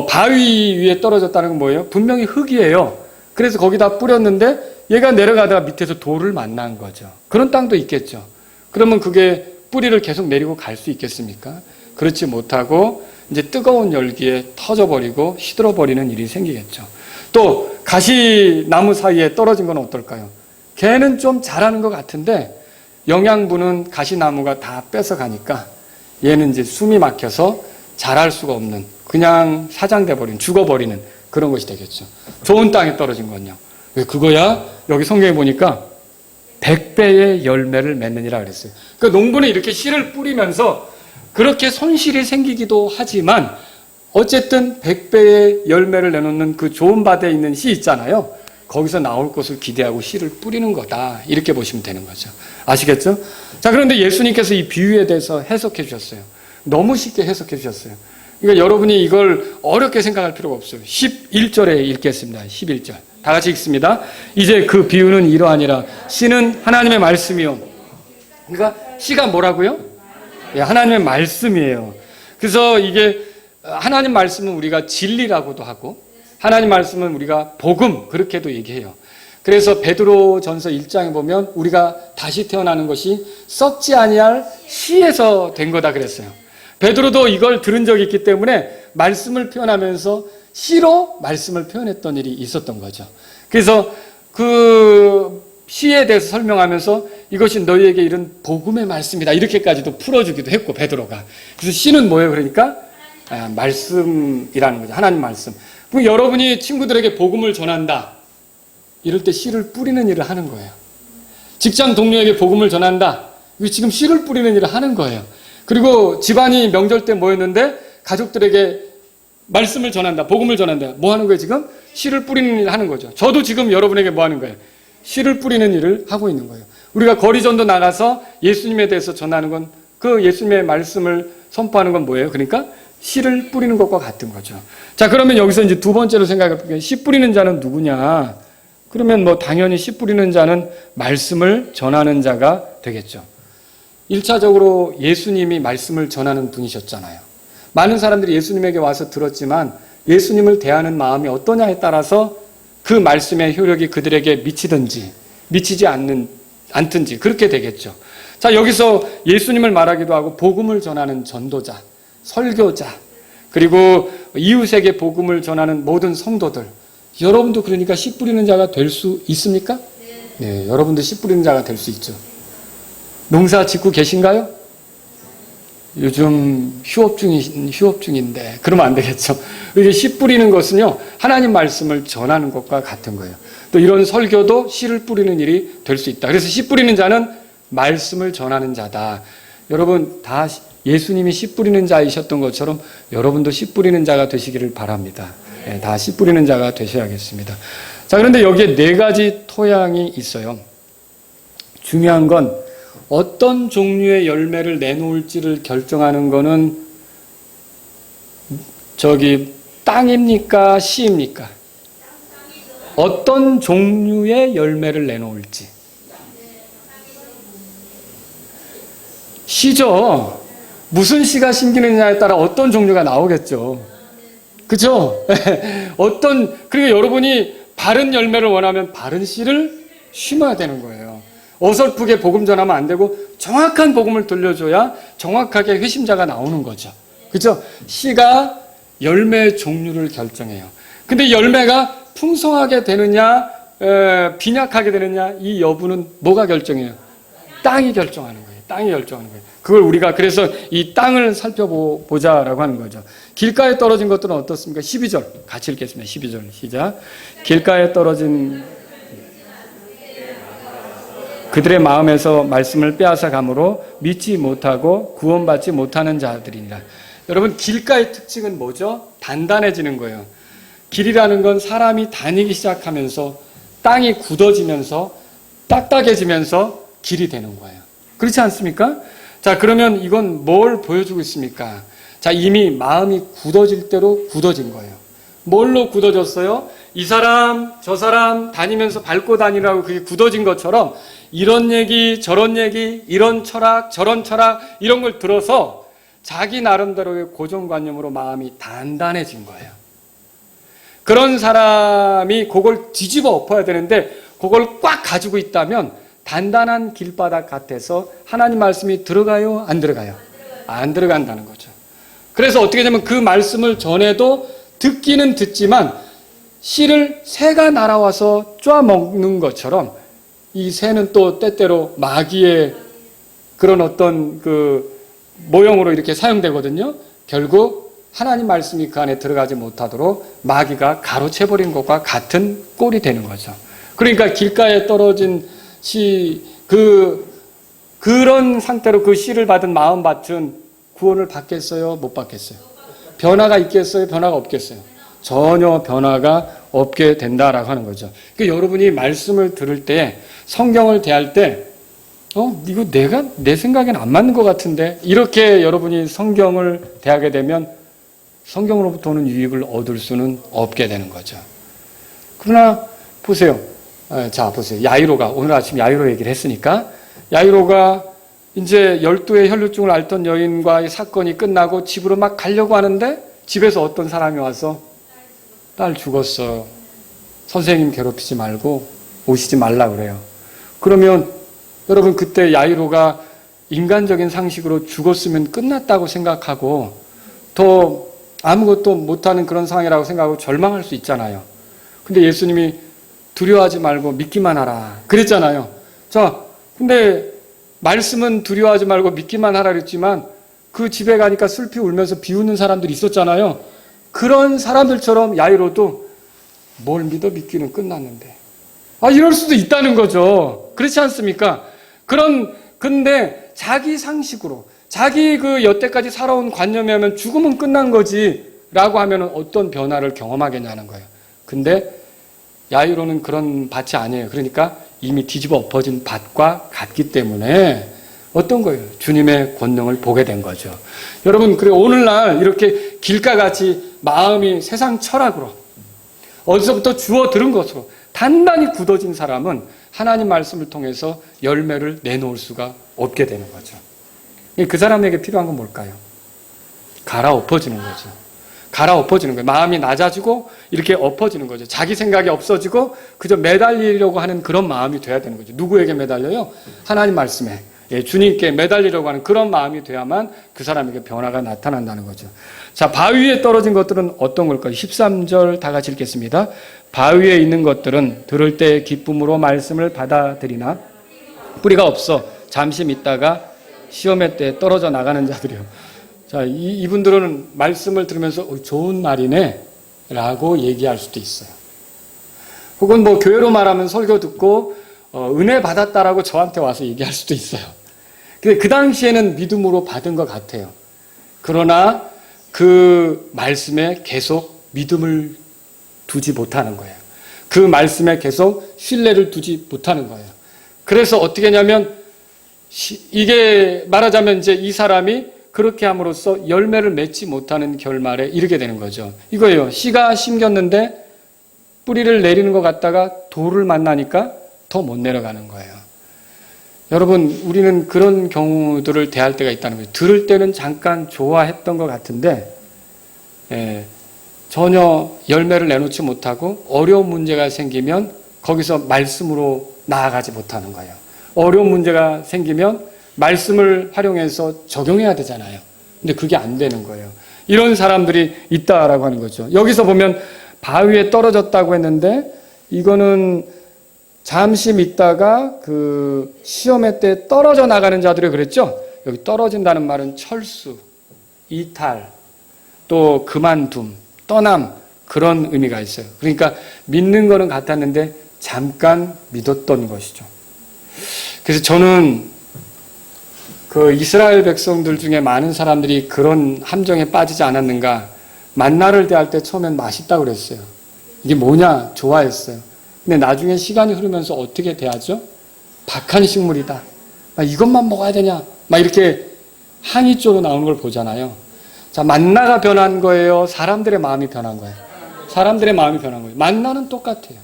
바위 위에 떨어졌다는 건 뭐예요? 분명히 흙이에요. 그래서 거기다 뿌렸는데 얘가 내려가다가 밑에서 돌을 만난 거죠. 그런 땅도 있겠죠. 그러면 그게 뿌리를 계속 내리고 갈 수 있겠습니까? 그렇지 못하고 이제 뜨거운 열기에 터져버리고 시들어버리는 일이 생기겠죠. 또 가시나무 사이에 떨어진 건 어떨까요? 걔는 좀 자라는 것 같은데 영양분은 가시나무가 다 뺏어가니까 얘는 이제 숨이 막혀서 자랄 수가 없는 그냥 사장돼 버린 죽어버리는 그런 것이 되겠죠. 좋은 땅에 떨어진 건요. 왜 그거야? 여기 성경에 보니까 100배의 열매를 맺느니라 그랬어요. 그러니까 농부는 이렇게 씨를 뿌리면서 그렇게 손실이 생기기도 하지만 어쨌든 100배의 열매를 내놓는 그 좋은 밭에 있는 씨 있잖아요. 거기서 나올 것을 기대하고 씨를 뿌리는 거다. 이렇게 보시면 되는 거죠. 아시겠죠? 자, 그런데 예수님께서 이 비유에 대해서 해석해 주셨어요. 너무 쉽게 해석해 주셨어요. 그러니까 여러분이 이걸 어렵게 생각할 필요가 없어요. 11절에 읽겠습니다. 11절. 다 같이 읽습니다. 이제 그 비유는 이러하니라. 씨는 하나님의 말씀이요. 그러니까 씨가 뭐라고요? 예, 하나님의 말씀이에요. 그래서 이게 하나님 말씀은 우리가 진리라고도 하고 하나님 말씀은 우리가 복음 그렇게도 얘기해요. 그래서 베드로전서 1장에 보면 우리가 다시 태어나는 것이 썩지 아니할 씨에서 된 거다 그랬어요. 베드로도 이걸 들은 적이 있기 때문에 말씀을 표현하면서 씨로 말씀을 표현했던 일이 있었던 거죠. 그래서 그 씨에 대해서 설명하면서 이것이 너희에게 이른 복음의 말씀이다 이렇게까지도 풀어주기도 했고 베드로가. 그래서 씨는 뭐예요? 그러니까 말씀이라는 거죠. 하나님 말씀. 그럼 여러분이 친구들에게 복음을 전한다. 이럴 때 씨를 뿌리는 일을 하는 거예요. 직장 동료에게 복음을 전한다. 지금 씨를 뿌리는 일을 하는 거예요. 그리고 집안이 명절 때 모였는데 가족들에게 말씀을 전한다. 복음을 전한다. 뭐 하는 거예요 지금? 씨를 뿌리는 일을 하는 거죠. 저도 지금 여러분에게 뭐 하는 거예요? 씨를 뿌리는 일을 하고 있는 거예요. 우리가 거리전도 나가서 예수님에 대해서 전하는 건 그 예수님의 말씀을 선포하는 건 뭐예요? 그러니까 씨를 뿌리는 것과 같은 거죠. 자, 그러면 여기서 이제 두 번째로 생각해 볼게요. 씨 뿌리는 자는 누구냐? 그러면 뭐 당연히 씨 뿌리는 자는 말씀을 전하는 자가 되겠죠. 1차적으로 예수님이 말씀을 전하는 분이셨잖아요. 많은 사람들이 예수님에게 와서 들었지만 예수님을 대하는 마음이 어떠냐에 따라서 그 말씀의 효력이 그들에게 미치든지 미치지 않든지 그렇게 되겠죠. 자, 여기서 예수님을 말하기도 하고 복음을 전하는 전도자, 설교자, 그리고 이웃에게 복음을 전하는 모든 성도들, 여러분도 그러니까 씨 뿌리는 자가 될 수 있습니까? 네, 여러분도 씨 뿌리는 자가 될 수 있죠. 농사 짓고 계신가요? 요즘 휴업 중인데 그러면 안 되겠죠. 이게 씨 뿌리는 것은요, 하나님 말씀을 전하는 것과 같은 거예요. 또 이런 설교도 씨를 뿌리는 일이 될 수 있다. 그래서 씨 뿌리는 자는 말씀을 전하는 자다. 여러분 다 예수님이 씨 뿌리는 자이셨던 것처럼 여러분도 씨 뿌리는 자가 되시기를 바랍니다. 네, 다 씨 뿌리는 자가 되셔야겠습니다. 자, 그런데 여기에 네 가지 토양이 있어요. 중요한 건 어떤 종류의 열매를 내놓을지를 결정하는 거는 땅입니까? 씨입니까? 어떤 종류의 열매를 내놓을지. 씨죠. 무슨 씨가 심기느냐에 따라 어떤 종류가 나오겠죠. 그죠? 그러니까 여러분이 바른 열매를 원하면 바른 씨를 심어야 되는 거예요. 어설프게 복음 전하면 안 되고 정확한 복음을 들려줘야 정확하게 회심자가 나오는 거죠. 그죠? 씨가 열매의 종류를 결정해요. 근데 열매가 풍성하게 되느냐, 빈약하게 되느냐, 이 여부는 뭐가 결정해요? 땅이 결정하는 거예요. 땅이 결정하는 거예요. 그걸 우리가 그래서 이 땅을 살펴보자라고 하는 거죠. 길가에 떨어진 것들은 어떻습니까? 12절 같이 읽겠습니다. 12절 시작. 길가에 떨어진 그들의 마음에서 말씀을 빼앗아 감으로 믿지 못하고 구원받지 못하는 자들이니라. 여러분, 길가의 특징은 뭐죠? 단단해지는 거예요. 길이라는 건 사람이 다니기 시작하면서 땅이 굳어지면서 딱딱해지면서 길이 되는 거예요. 그렇지 않습니까? 자, 그러면 이건 뭘 보여주고 있습니까? 자, 이미 마음이 굳어질 대로 굳어진 거예요. 뭘로 굳어졌어요? 이 사람, 저 사람 다니면서 밟고 다니라고 그게 굳어진 것처럼 이런 얘기, 저런 얘기, 이런 철학, 저런 철학 이런 걸 들어서 자기 나름대로의 고정관념으로 마음이 단단해진 거예요. 그런 사람이 그걸 뒤집어 엎어야 되는데 그걸 꽉 가지고 있다면 단단한 길바닥 같아서 하나님 말씀이 들어가요? 안 들어가요? 안 들어간다는 거죠. 그래서 어떻게 되면 그 말씀을 전해도 듣기는 듣지만 씨를 새가 날아와서 쪼아먹는 것처럼 이 새는 또 때때로 마귀의 그런 어떤 그 모형으로 이렇게 사용되거든요. 결국 하나님 말씀이 그 안에 들어가지 못하도록 마귀가 가로채버린 것과 같은 꼴이 되는 거죠. 그러니까 길가에 떨어진 그런 상태로 그 씨를 받은 마음밭은 구원을 받겠어요? 못 받겠어요? 변화가 있겠어요? 변화가 없겠어요? 전혀 변화가 없게 된다라고 하는 거죠. 그러니까 여러분이 말씀을 들을 때, 성경을 대할 때, 이거 내 생각에는 안 맞는 것 같은데, 이렇게 여러분이 성경을 대하게 되면 성경으로부터 오는 유익을 얻을 수는 없게 되는 거죠. 그러나 보세요. 자, 보세요. 야이로가, 오늘 아침 야이로 얘기를 했으니까, 야이로가 이제 12의 혈루증을 앓던 여인과의 사건이 끝나고 집으로 막 가려고 하는데, 집에서 어떤 사람이 와서, 딸 죽었어. 선생님 괴롭히지 말고 오시지 말라 그래요. 그러면 여러분, 그때 야이로가 인간적인 상식으로 죽었으면 끝났다고 생각하고 더 아무것도 못하는 그런 상황이라고 생각하고 절망할 수 있잖아요. 근데 예수님이 두려워하지 말고 믿기만 하라 그랬잖아요. 자, 근데 말씀은 두려워하지 말고 믿기만 하라 그랬지만 그 집에 가니까 슬피 울면서 비웃는 사람들이 있었잖아요. 그런 사람들처럼 야이로도 뭘 믿어 믿기는 끝났는데. 이럴 수도 있다는 거죠. 그렇지 않습니까? 근데 자기 상식으로, 자기 그 여태까지 살아온 관념에 하면 죽으면 끝난 거지 라고 하면 어떤 변화를 경험하겠냐는 거예요. 근데 야이로는 그런 밭이 아니에요. 그러니까 이미 뒤집어 엎어진 밭과 같기 때문에 어떤 거예요? 주님의 권능을 보게 된 거죠. 여러분, 그래 오늘날 이렇게 길가같이 마음이 세상 철학으로 어디서부터 주워 들은 것으로 단단히 굳어진 사람은 하나님 말씀을 통해서 열매를 내놓을 수가 없게 되는 거죠. 그 사람에게 필요한 건 뭘까요? 갈아엎어지는 거죠. 갈아엎어지는 거예요. 마음이 낮아지고 이렇게 엎어지는 거죠. 자기 생각이 없어지고 그저 매달리려고 하는 그런 마음이 돼야 되는 거죠. 누구에게 매달려요? 하나님 말씀에. 주님께 매달리려고 하는 그런 마음이 돼야만 그 사람에게 변화가 나타난다는 거죠. 자, 바위 위에 떨어진 것들은 어떤 걸까요? 13절 다 같이 읽겠습니다. 바위에 있는 것들은 들을 때 기쁨으로 말씀을 받아들이나 뿌리가 없어 잠시 믿다가 시험의 때 떨어져 나가는 자들이요. 자, 이분들은 말씀을 들으면서 좋은 말이네 라고 얘기할 수도 있어요. 혹은 뭐 교회로 말하면 설교 듣고 은혜 받았다라고 저한테 와서 얘기할 수도 있어요. 근데 그 당시에는 믿음으로 받은 것 같아요. 그러나 그 말씀에 계속 믿음을 두지 못하는 거예요. 그 말씀에 계속 신뢰를 두지 못하는 거예요. 그래서 어떻게 하냐면 이게 말하자면 이제 이 사람이 그렇게 함으로써 열매를 맺지 못하는 결말에 이르게 되는 거죠. 이거예요. 씨가 심겼는데 뿌리를 내리는 것 같다가 돌을 만나니까 더 못 내려가는 거예요. 여러분, 우리는 그런 경우들을 대할 때가 있다는 거죠. 들을 때는 잠깐 좋아했던 것 같은데 전혀 열매를 내놓지 못하고 어려운 문제가 생기면 거기서 말씀으로 나아가지 못하는 거예요. 어려운 문제가 생기면 말씀을 활용해서 적용해야 되잖아요. 근데 그게 안 되는 거예요. 이런 사람들이 있다라고 하는 거죠. 여기서 보면 바위에 떨어졌다고 했는데 이거는 잠시 믿다가 그 시험의 때 떨어져 나가는 자들이 그랬죠. 여기 떨어진다는 말은 철수, 이탈, 또 그만둠, 떠남 그런 의미가 있어요. 그러니까 믿는 거는 같았는데 잠깐 믿었던 것이죠. 그래서 저는 그 이스라엘 백성들 중에 많은 사람들이 그런 함정에 빠지지 않았는가. 만나를 대할 때 처음엔 맛있다고 그랬어요. 이게 뭐냐? 좋아했어요. 근데 나중에 시간이 흐르면서 어떻게 대하죠? 박한 식물이다. 이것만 먹어야 되냐? 막 이렇게 항의 쪽으로 나오는 걸 보잖아요. 자, 만나가 변한 거예요? 사람들의 마음이 변한 거예요? 사람들의 마음이 변한 거예요. 만나는 똑같아요.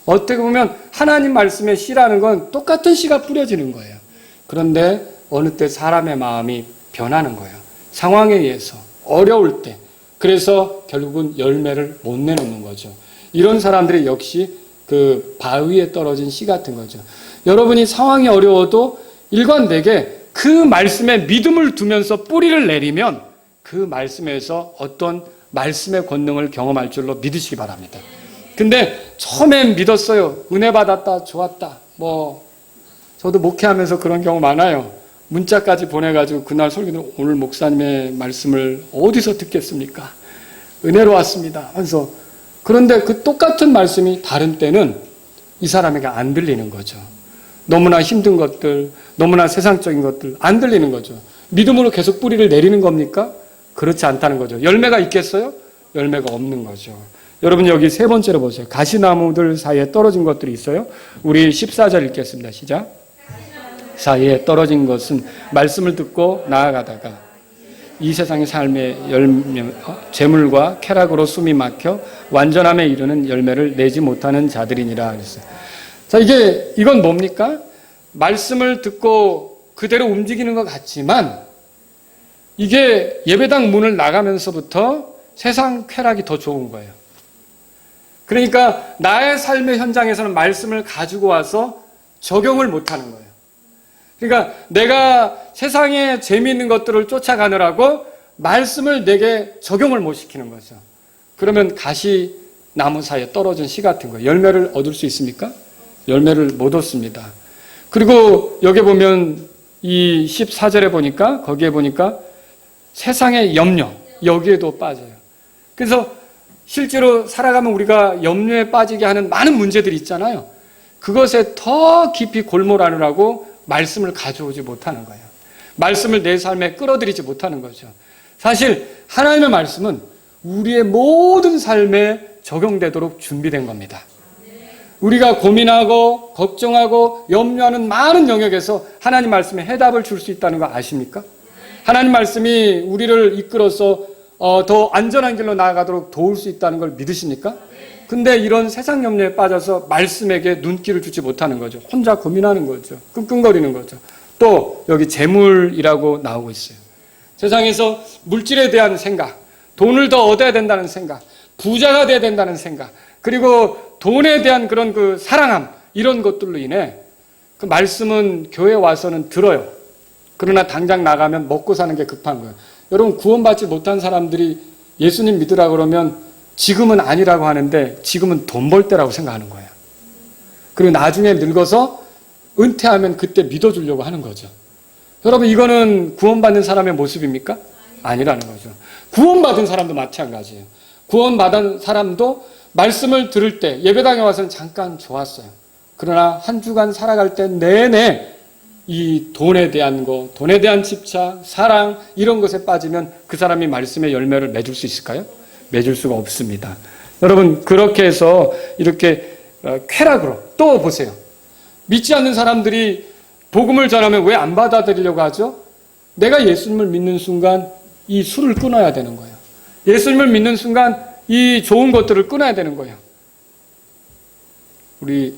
어떻게 보면 하나님 말씀의 씨라는 건 똑같은 씨가 뿌려지는 거예요. 그런데 어느 때 사람의 마음이 변하는 거예요. 상황에 의해서, 어려울 때. 그래서 결국은 열매를 못 내놓는 거죠. 이런 사람들이 역시 그 바위에 떨어진 씨 같은 거죠. 여러분이 상황이 어려워도 일관되게 그 말씀에 믿음을 두면서 뿌리를 내리면 그 말씀에서 어떤 말씀의 권능을 경험할 줄로 믿으시기 바랍니다. 근데 처음엔 믿었어요. 은혜 받았다, 좋았다. 저도 목회하면서 그런 경우 많아요. 문자까지 보내가지고 그날 설교는 오늘 목사님의 말씀을 어디서 듣겠습니까? 은혜로 왔습니다. 그래서 그런데 그 똑같은 말씀이 다른 때는 이 사람에게 안 들리는 거죠. 너무나 힘든 것들, 너무나 세상적인 것들 안 들리는 거죠. 믿음으로 계속 뿌리를 내리는 겁니까? 그렇지 않다는 거죠. 열매가 있겠어요? 열매가 없는 거죠. 여러분 여기 세 번째로 보세요. 가시나무들 사이에 떨어진 것들이 있어요. 우리 14절 읽겠습니다. 시작. 사이에 떨어진 것은 말씀을 듣고 나아가다가 이 세상의 삶의 재물과 쾌락으로 숨이 막혀 완전함에 이르는 열매를 내지 못하는 자들이니라 그랬어요. 자, 이건 뭡니까? 말씀을 듣고 그대로 움직이는 것 같지만 이게 예배당 문을 나가면서부터 세상 쾌락이 더 좋은 거예요. 그러니까 나의 삶의 현장에서는 말씀을 가지고 와서 적용을 못하는 거예요. 그러니까 내가 세상에 재미있는 것들을 쫓아가느라고 말씀을 내게 적용을 못 시키는 거죠. 그러면 가시나무 사이에 떨어진 씨 같은 거예요. 열매를 얻을 수 있습니까? 열매를 못 얻습니다. 그리고 여기 보면 이 14절에 보니까 거기에 보니까 세상의 염려 여기에도 빠져요. 그래서 실제로 살아가면 우리가 염려에 빠지게 하는 많은 문제들이 있잖아요. 그것에 더 깊이 골몰하느라고 말씀을 가져오지 못하는 거예요. 말씀을 내 삶에 끌어들이지 못하는 거죠. 사실 하나님의 말씀은 우리의 모든 삶에 적용되도록 준비된 겁니다. 우리가 고민하고 걱정하고 염려하는 많은 영역에서 하나님 말씀에 해답을 줄 수 있다는 거 아십니까? 하나님 말씀이 우리를 이끌어서 더 안전한 길로 나아가도록 도울 수 있다는 걸 믿으십니까? 근데 이런 세상 염려에 빠져서 말씀에게 눈길을 주지 못하는 거죠. 혼자 고민하는 거죠. 끙끙거리는 거죠. 또 여기 재물이라고 나오고 있어요. 세상에서 물질에 대한 생각, 돈을 더 얻어야 된다는 생각, 부자가 돼야 된다는 생각, 그리고 돈에 대한 그런 그 사랑함, 이런 것들로 인해 그 말씀은 교회에 와서는 들어요. 그러나 당장 나가면 먹고 사는 게 급한 거예요. 여러분, 구원받지 못한 사람들이 예수님 믿으라 그러면 지금은 아니라고 하는데 지금은 돈 벌 때라고 생각하는 거예요. 그리고 나중에 늙어서 은퇴하면 그때 믿어주려고 하는 거죠. 여러분, 이거는 구원받는 사람의 모습입니까? 아니라는 거죠. 구원받은 사람도 마찬가지예요. 구원받은 사람도 말씀을 들을 때 예배당에 와서는 잠깐 좋았어요. 그러나 한 주간 살아갈 때 내내 이 돈에 대한 거, 돈에 대한 집착, 사랑 이런 것에 빠지면 그 사람이 말씀의 열매를 맺을 수 있을까요? 맺을 수가 없습니다. 여러분, 그렇게 해서 이렇게 쾌락으로 또 보세요. 믿지 않는 사람들이 복음을 전하면 왜 안 받아들이려고 하죠? 내가 예수님을 믿는 순간 이 술을 끊어야 되는 거예요. 예수님을 믿는 순간 이 좋은 것들을 끊어야 되는 거예요. 우리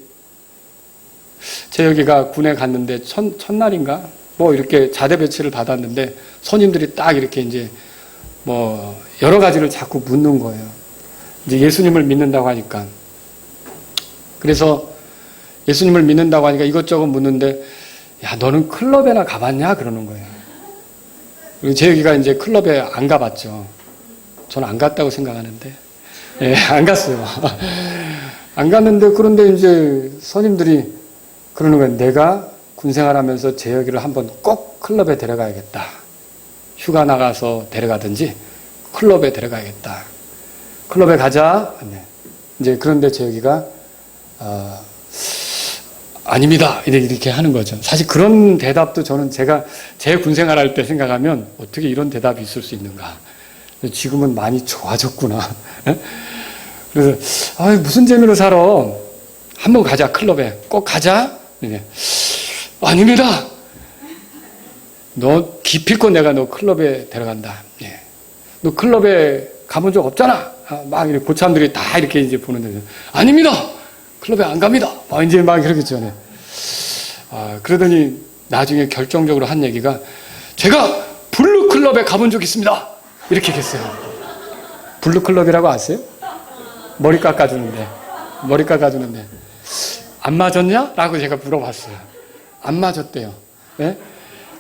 재혁이가 군에 갔는데 첫날인가? 뭐 이렇게 자대 배치를 받았는데 선임들이 딱 이렇게 이제 뭐 여러 가지를 자꾸 묻는 거예요. 이제 예수님을 믿는다고 하니까. 그래서 예수님을 믿는다고 하니까 이것저것 묻는데, 야, 너는 클럽에나 가봤냐? 그러는 거예요. 그리고 재혁이가 이제 클럽에 안 가봤죠. 저는 안 갔다고 생각하는데. 예, 안 갔어요. 안 갔는데, 그런데 이제 선임들이 그러는 거예요. 내가 군생활하면서 재혁이를 한번 꼭 클럽에 데려가야겠다. 휴가 나가서 데려가든지 클럽에 데려가야겠다. 클럽에 가자. 네. 이제 그런데 재혁이가 아닙니다. 이렇게 하는 거죠. 사실 그런 대답도 저는 제가 제 군생활 할 때 생각하면 어떻게 이런 대답이 있을 수 있는가. 지금은 많이 좋아졌구나. 그래서 무슨 재미로 살아. 한번 가자. 클럽에. 꼭 가자. 네. 아닙니다. 너 기필코 내가 너 클럽에 데려간다. 예. 너 클럽에 가본 적 없잖아. 막 이렇게 고참들이 다 이렇게 이제 보는데, 아닙니다. 클럽에 안 갑니다. 이제 막 이러겠죠. 그러더니 나중에 결정적으로 한 얘기가, 제가 블루클럽에 가본 적 있습니다. 이렇게 했어요. 블루클럽이라고 아세요? 머리 깎아주는데. 안 맞았냐? 라고 제가 물어봤어요. 안 맞았대요. 네?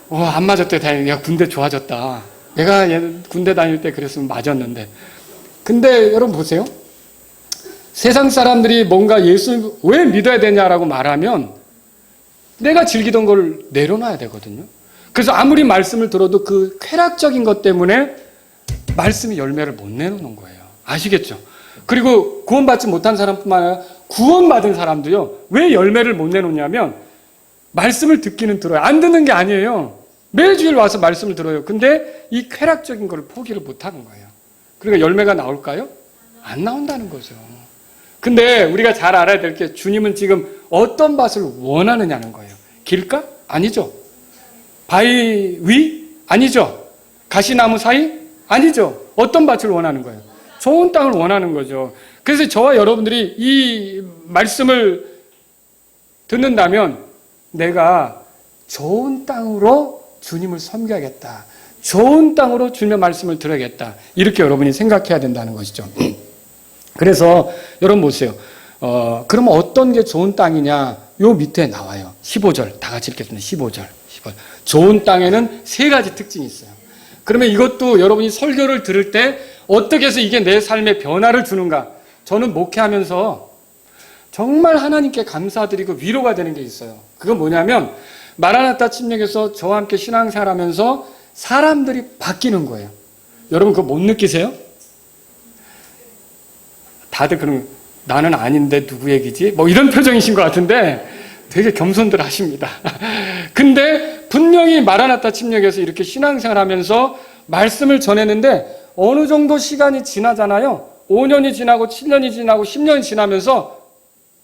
안 맞았대. 다행히. 야, 군대 좋아졌다. 내가 군대 다닐 때 그랬으면 맞았는데. 근데 여러분 보세요. 세상 사람들이 뭔가 예수 왜 믿어야 되냐라고 말하면 내가 즐기던 걸 내려놔야 되거든요. 그래서 아무리 말씀을 들어도 그 쾌락적인 것 때문에 말씀이 열매를 못 내놓는 거예요. 아시겠죠? 그리고 구원받지 못한 사람뿐만 아니라 구원받은 사람도요. 왜 열매를 못 내놓냐면 말씀을 듣기는 들어요. 안 듣는 게 아니에요. 매주일 와서 말씀을 들어요. 근데 이 쾌락적인 걸 포기를 못하는 거예요. 그러니까 열매가 나올까요? 안 나온다는 거죠. 근데 우리가 잘 알아야 될 게 주님은 지금 어떤 밭을 원하느냐는 거예요. 길가? 아니죠. 바위 위? 아니죠. 가시나무 사이? 아니죠. 어떤 밭을 원하는 거예요? 좋은 땅을 원하는 거죠. 그래서 저와 여러분들이 이 말씀을 듣는다면 내가 좋은 땅으로 주님을 섬겨야겠다. 좋은 땅으로 주님의 말씀을 들어야겠다. 이렇게 여러분이 생각해야 된다는 것이죠. 그래서 여러분 보세요. 그러면 어떤 게 좋은 땅이냐? 요 밑에 나와요. 15절. 다 같이 읽겠습니다. 15절. 좋은 땅에는 세 가지 특징이 있어요. 그러면 이것도 여러분이 설교를 들을 때 어떻게 해서 이게 내 삶에 변화를 주는가? 저는 목회하면서 정말 하나님께 감사드리고 위로가 되는 게 있어요. 그건 뭐냐면 마라나타 침략에서 저와 함께 신앙생활하면서 사람들이 바뀌는 거예요. 여러분 그거 못 느끼세요? 다들 그런 나는 아닌데 누구 얘기지? 뭐 이런 표정이신 것 같은데 되게 겸손들 하십니다. 근데 분명히 마라나타 침략에서 이렇게 신앙생활하면서 말씀을 전했는데 어느 정도 시간이 지나잖아요. 5년이 지나고 7년이 지나고 10년이 지나면서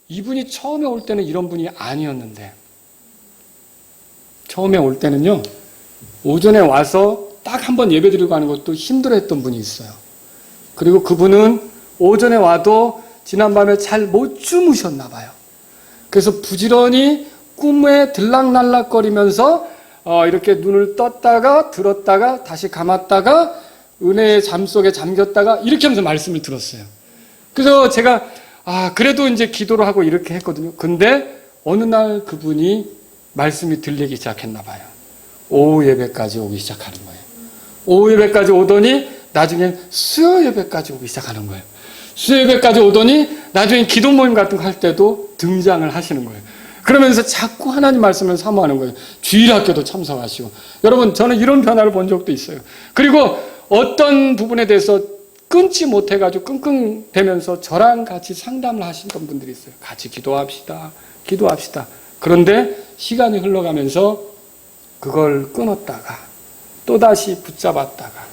이분이 처음에 올 때는 이런 분이 아니었는데 처음에 올 때는요. 오전에 와서 딱 한 번 예배드리고 가는 것도 힘들어했던 분이 있어요. 그리고 그분은 오전에 와도 지난밤에 잘 못 주무셨나 봐요. 그래서 부지런히 꿈에 들락날락거리면서 이렇게 눈을 떴다가 들었다가 다시 감았다가 은혜의 잠 속에 잠겼다가 이렇게 하면서 말씀을 들었어요. 그래서 제가 그래도 이제 기도를 하고 이렇게 했거든요. 근데 어느 날 그분이 말씀이 들리기 시작했나 봐요. 오후 예배까지 오기 시작하는 거예요. 오후 예배까지 오더니 나중엔 수요 예배까지 오기 시작하는 거예요. 수요 예배까지 오더니 나중에 기도 모임 같은 거 할 때도 등장을 하시는 거예요. 그러면서 자꾸 하나님 말씀을 사모하는 거예요. 주일학교도 참석하시고. 여러분 저는 이런 변화를 본 적도 있어요. 그리고 어떤 부분에 대해서 끊지 못해가지고 끙끙대면서 저랑 같이 상담을 하시던 분들이 있어요. 같이 기도합시다. 그런데 시간이 흘러가면서 그걸 끊었다가 또다시 붙잡았다가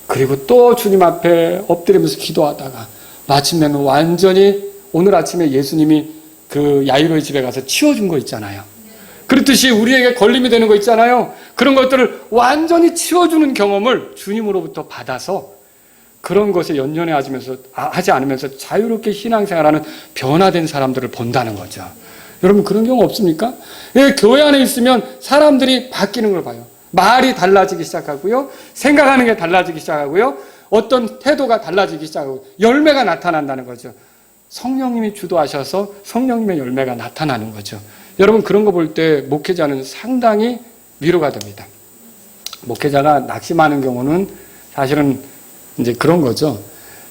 그리고 또 주님 앞에 엎드리면서 기도하다가 마침내는 완전히 오늘 아침에 예수님이 그 야이로의 집에 가서 치워준 거 있잖아요. 그렇듯이 우리에게 걸림이 되는 거 있잖아요. 그런 것들을 완전히 치워주는 경험을 주님으로부터 받아서 그런 것에 하지 않으면서 자유롭게 신앙생활하는 변화된 사람들을 본다는 거죠. 여러분 그런 경우 없습니까? 교회 안에 있으면 사람들이 바뀌는 걸 봐요. 말이 달라지기 시작하고요. 생각하는 게 달라지기 시작하고요. 어떤 태도가 달라지기 시작하고 열매가 나타난다는 거죠. 성령님이 주도하셔서 성령님의 열매가 나타나는 거죠. 여러분 그런 거 볼 때 목회자는 상당히 위로가 됩니다. 목회자가 낙심하는 경우는 사실은 이제 그런 거죠.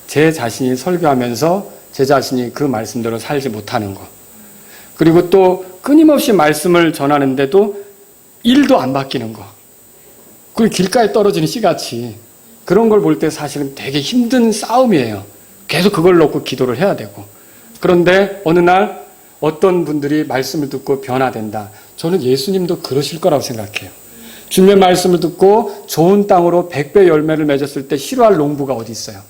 제 자신이 설교하면서 제 자신이 그 말씀대로 살지 못하는 거. 그리고 또 끊임없이 말씀을 전하는데도 일도 안 바뀌는 거. 그 길가에 떨어지는 씨같이 그런 걸 볼 때 사실은 되게 힘든 싸움이에요. 계속 그걸 놓고 기도를 해야 되고. 그런데 어느 날 어떤 분들이 말씀을 듣고 변화된다. 저는 예수님도 그러실 거라고 생각해요. 주님의 말씀을 듣고 좋은 땅으로 100배 열매를 맺었을 때 싫어할 농부가 어디 있어요?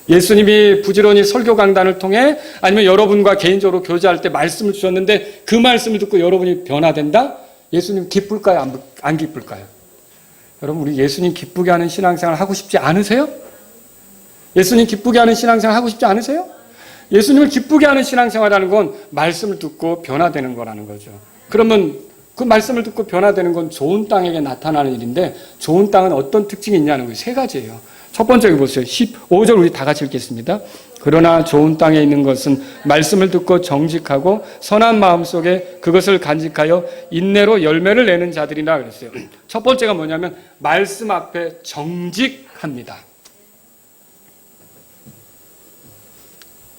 예수님이 부지런히 설교 강단을 통해 아니면 여러분과 개인적으로 교제할 때 말씀을 주셨는데 그 말씀을 듣고 여러분이 변화된다? 예수님 기쁠까요? 안 기쁠까요? 여러분 우리 예수님 기쁘게 하는 신앙생활 하고 싶지 않으세요? 예수님 기쁘게 하는 신앙생활 하고 싶지 않으세요? 예수님을 기쁘게 하는 신앙생활이라는 건 말씀을 듣고 변화되는 거라는 거죠. 그러면 그 말씀을 듣고 변화되는 건 좋은 땅에게 나타나는 일인데 좋은 땅은 어떤 특징이 있냐는 거예요. 세 가지예요. 첫 번째 보세요. 15절 우리 다 같이 읽겠습니다. 그러나 좋은 땅에 있는 것은 말씀을 듣고 정직하고 선한 마음 속에 그것을 간직하여 인내로 열매를 내는 자들이라 그랬어요. 첫 번째가 뭐냐면 말씀 앞에 정직합니다.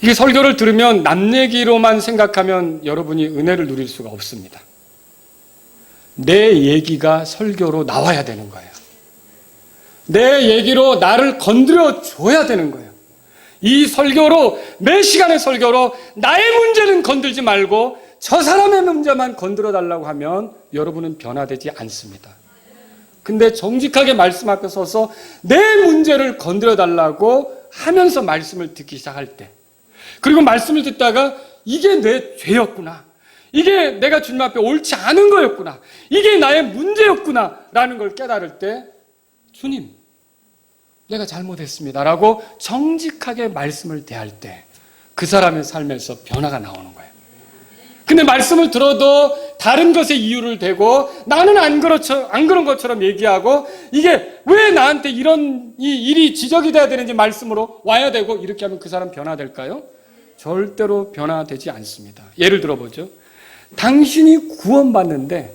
이게 설교를 들으면 남 얘기로만 생각하면 여러분이 은혜를 누릴 수가 없습니다. 내 얘기가 설교로 나와야 되는 거예요. 내 얘기로 나를 건드려 줘야 되는 거예요. 이 설교로, 매 시간의 설교로 나의 문제는 건들지 말고 저 사람의 문제만 건드려 달라고 하면 여러분은 변화되지 않습니다. 근데 정직하게 말씀 앞에 서서 내 문제를 건드려 달라고 하면서 말씀을 듣기 시작할 때, 그리고 말씀을 듣다가 이게 내 죄였구나, 이게 내가 주님 앞에 옳지 않은 거였구나, 이게 나의 문제였구나 라는 걸 깨달을 때 주님, 내가 잘못했습니다라고 정직하게 말씀을 대할 때 그 사람의 삶에서 변화가 나오는 거예요. 근데 말씀을 들어도 다른 것에 이유를 대고 나는 안 그런 것처럼 얘기하고 이게 왜 나한테 이런 이 일이 지적이 돼야 되는지 말씀으로 와야 되고 이렇게 하면 그 사람 변화될까요? 절대로 변화되지 않습니다. 예를 들어보죠. 당신이 구원받는데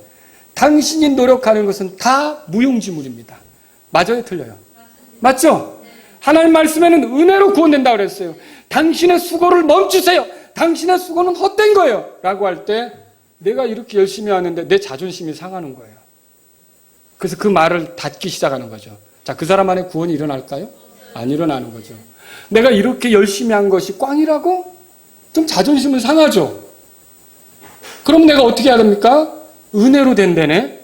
당신이 노력하는 것은 다 무용지물입니다. 맞아요? 틀려요? 맞죠? 하나님 말씀에는 은혜로 구원된다고 그랬어요. 당신의 수고를 멈추세요. 당신의 수고는 헛된 거예요. 라고 할 때 내가 이렇게 열심히 하는데 내 자존심이 상하는 거예요. 그래서 그 말을 닫기 시작하는 거죠. 자, 그 사람 안에 구원이 일어날까요? 안 일어나는 거죠. 내가 이렇게 열심히 한 것이 꽝이라고? 좀 자존심은 상하죠. 그럼 내가 어떻게 해야 됩니까? 은혜로 된다네?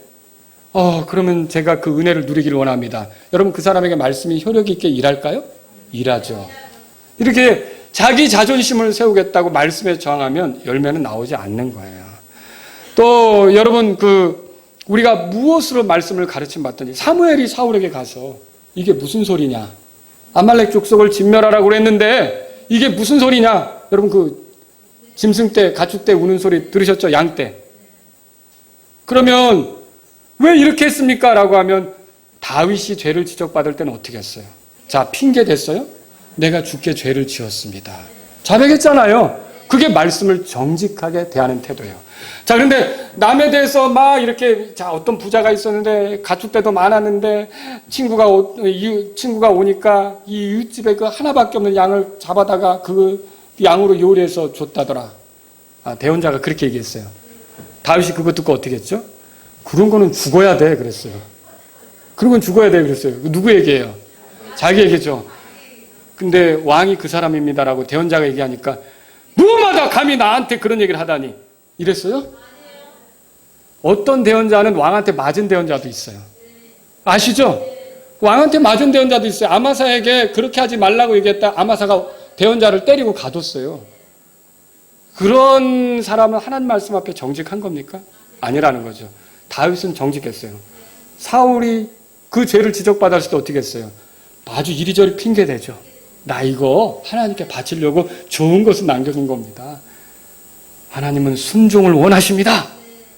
그러면 제가 그 은혜를 누리기를 원합니다. 여러분, 그 사람에게 말씀이 효력 있게 일할까요? 일하죠. 이렇게 자기 자존심을 세우겠다고 말씀에 저항하면 열매는 나오지 않는 거예요. 또 여러분, 우리가 무엇으로 말씀을 가르침 받더니 사무엘이 사울에게 가서 이게 무슨 소리냐? 아말렉 족속을 진멸하라고 그랬는데 이게 무슨 소리냐? 여러분, 짐승 때, 가축 때 우는 소리 들으셨죠? 양 때. 그러면 왜 이렇게 했습니까? 라고 하면 다윗이 죄를 지적받을 때는 어떻게 했어요? 자, 핑계 댔어요? 내가 주께 죄를 지었습니다. 자백했잖아요. 그게 말씀을 정직하게 대하는 태도예요. 자, 그런데 남에 대해서 막 이렇게, 자, 어떤 부자가 있었는데 가축대도 많았는데 친구가 오니까 이 이웃집에 그 하나밖에 없는 양을 잡아다가 그 양으로 요리해서 줬다더라. 대언자가 그렇게 얘기했어요. 다윗이 그거 듣고 어떻게 했죠? 그런 거는 죽어야 돼 그랬어요. 그런 건 죽어야 돼 그랬어요. 누구 얘기예요? 자기 얘기죠. 근데 왕이 그 사람입니다라고 대언자가 얘기하니까 무엇마다 감히 나한테 그런 얘기를 하다니 이랬어요? 어떤 대언자는 왕한테 맞은 대언자도 있어요. 아시죠? 왕한테 맞은 대언자도 있어요. 아마사에게 그렇게 하지 말라고 얘기했다. 아마사가 대언자를 때리고 가뒀어요. 그런 사람은 하나님 말씀 앞에 정직한 겁니까? 아니라는 거죠. 다윗은 정직했어요. 사울이 그 죄를 지적받았을 때 어떻게 했어요? 아주 이리저리 핑계대죠. 나 이거 하나님께 바치려고 좋은 것을 남겨둔 겁니다. 하나님은 순종을 원하십니다.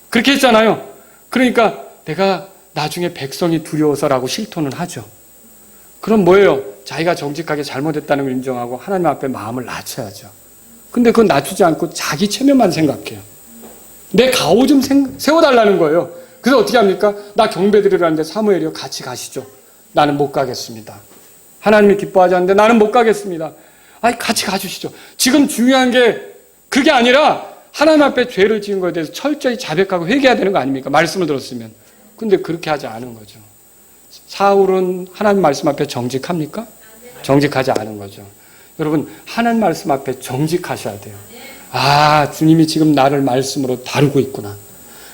그렇게 했잖아요. 그러니까 내가 나중에 백성이 두려워서라고 실토는 하죠. 그럼 뭐예요? 자기가 정직하게 잘못했다는 걸 인정하고 하나님 앞에 마음을 낮춰야죠. 근데 그건 낮추지 않고 자기 체면만 생각해요. 내 가오 좀 세워달라는 거예요. 그래서 어떻게 합니까? 나 경배 드리라는데 사무엘이요. 같이 가시죠. 나는 못 가겠습니다. 하나님이 기뻐하지 않는데 나는 못 가겠습니다. 아니, 같이 가주시죠. 지금 중요한 게 그게 아니라 하나님 앞에 죄를 지은 것에 대해서 철저히 자백하고 회개해야 되는 거 아닙니까? 말씀을 들었으면. 근데 그렇게 하지 않은 거죠. 사울은 하나님 말씀 앞에 정직합니까? 정직하지 않은 거죠. 여러분, 하나님 말씀 앞에 정직하셔야 돼요. 주님이 지금 나를 말씀으로 다루고 있구나.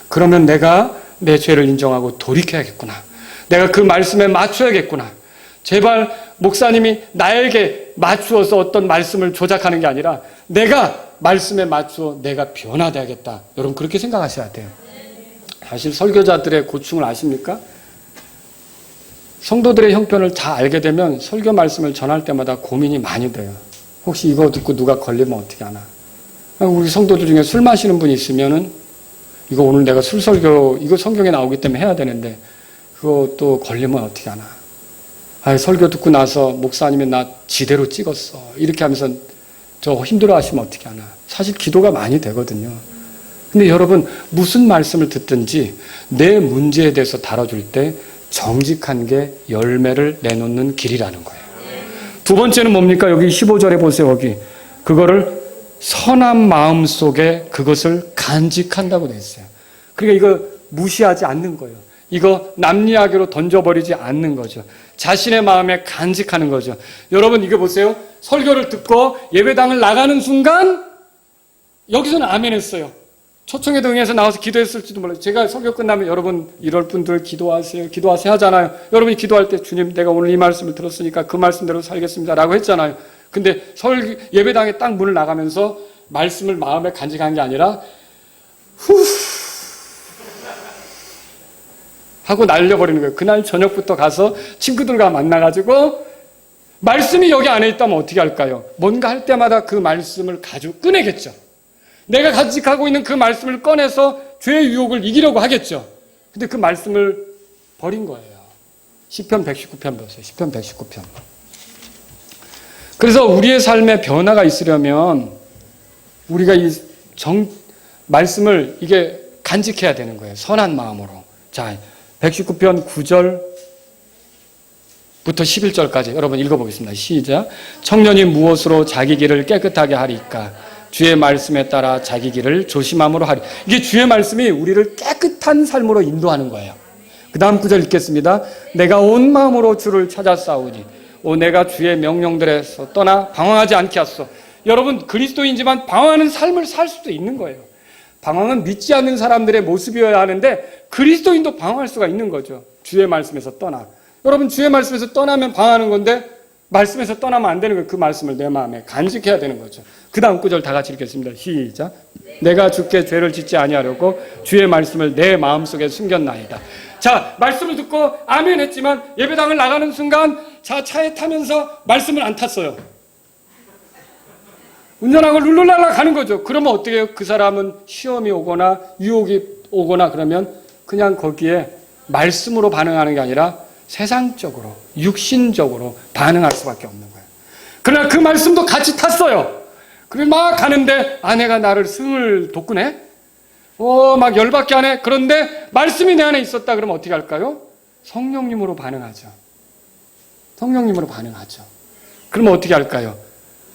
그러면 내가 내 죄를 인정하고 돌이켜야겠구나. 내가 그 말씀에 맞춰야겠구나. 제발 목사님이 나에게 맞추어서 어떤 말씀을 조작하는 게 아니라 내가 말씀에 맞추어 내가 변화돼야겠다. 여러분, 그렇게 생각하셔야 돼요. 사실 설교자들의 고충을 아십니까? 성도들의 형편을 다 알게 되면 설교 말씀을 전할 때마다 고민이 많이 돼요. 혹시 이거 듣고 누가 걸리면 어떻게 하나? 우리 성도들 중에 술 마시는 분이 있으면은 이거 오늘 내가 술 설교, 이거 성경에 나오기 때문에 해야 되는데 그거 또 걸리면 어떻게 하나? 설교 듣고 나서 목사님이 나 지대로 찍었어. 이렇게 하면서 저 힘들어 하시면 어떻게 하나? 사실 기도가 많이 되거든요. 근데 여러분, 무슨 말씀을 듣든지 내 문제에 대해서 다뤄줄 때 정직한 게 열매를 내놓는 길이라는 거예요. 두 번째는 뭡니까? 여기 15절에 보세요. 여기 그거를 선한 마음 속에 그것을 간직한다고 되어 있어요. 그러니까 이거 무시하지 않는 거예요. 이거 남이야기로 던져버리지 않는 거죠. 자신의 마음에 간직하는 거죠. 여러분, 이거 보세요. 설교를 듣고 예배당을 나가는 순간 여기서는 아멘 했어요. 초청회도 응해서 나와서 기도했을지도 몰라요. 제가 설교 끝나면 여러분 이럴 분들 기도하세요 하잖아요. 여러분이 기도할 때 주님, 내가 오늘 이 말씀을 들었으니까 그 말씀대로 살겠습니다 라고 했잖아요. 근데 예배당에 딱 문을 나가면서 말씀을 마음에 간직한 게 아니라 후 하고 날려버리는 거예요. 그날 저녁부터 가서 친구들과 만나가지고 말씀이 여기 안에 있다면 어떻게 할까요? 뭔가 할 때마다 그 말씀을 가지고 꺼내겠죠. 내가 간직하고 있는 그 말씀을 꺼내서 죄의 유혹을 이기려고 하겠죠. 근데 그 말씀을 버린 거예요. 시편 119편 보세요. 시편 119편. 그래서 우리의 삶에 변화가 있으려면 우리가 이 말씀을 이게 간직해야 되는 거예요. 선한 마음으로. 자, 119편 9절부터 11절까지 여러분 읽어보겠습니다. 시작. 청년이 무엇으로 자기 길을 깨끗하게 하리까? 주의 말씀에 따라 자기 길을 조심함으로 하리. 이게 주의 말씀이 우리를 깨끗한 삶으로 인도하는 거예요. 그 다음 구절 읽겠습니다. 내가 온 마음으로 주를 찾아 싸우니 내가 주의 명령들에서 떠나 방황하지 않게 하소서. 여러분, 그리스도인지만 방황하는 삶을 살 수도 있는 거예요. 방황은 믿지 않는 사람들의 모습이어야 하는데 그리스도인도 방황할 수가 있는 거죠. 주의 말씀에서 떠나. 여러분, 주의 말씀에서 떠나면 방황하는 건데 말씀에서 떠나면 안 되는 거예요. 그 말씀을 내 마음에 간직해야 되는 거죠. 그 다음 구절 다 같이 읽겠습니다. 시작. 내가 주께 죄를 짓지 아니하려고 주의 말씀을 내 마음속에 숨겼나이다. 자, 말씀을 듣고 아멘 했지만 예배당을 나가는 순간 차에 타면서 말씀을 안 탔어요. 운전하고 룰루랄라 가는 거죠. 그러면 어떻게 해요? 그 사람은 시험이 오거나 유혹이 오거나 그러면 그냥 거기에 말씀으로 반응하는 게 아니라 세상적으로, 육신적으로 반응할 수밖에 없는 거예요. 그러나 그 말씀도 같이 탔어요. 그리고 막 가는데 아내가 나를 승을 돋구네? 막 열받게 하네? 그런데 말씀이 내 안에 있었다 그러면 어떻게 할까요? 성령님으로 반응하죠. 성령님으로 반응하죠. 그러면 어떻게 할까요?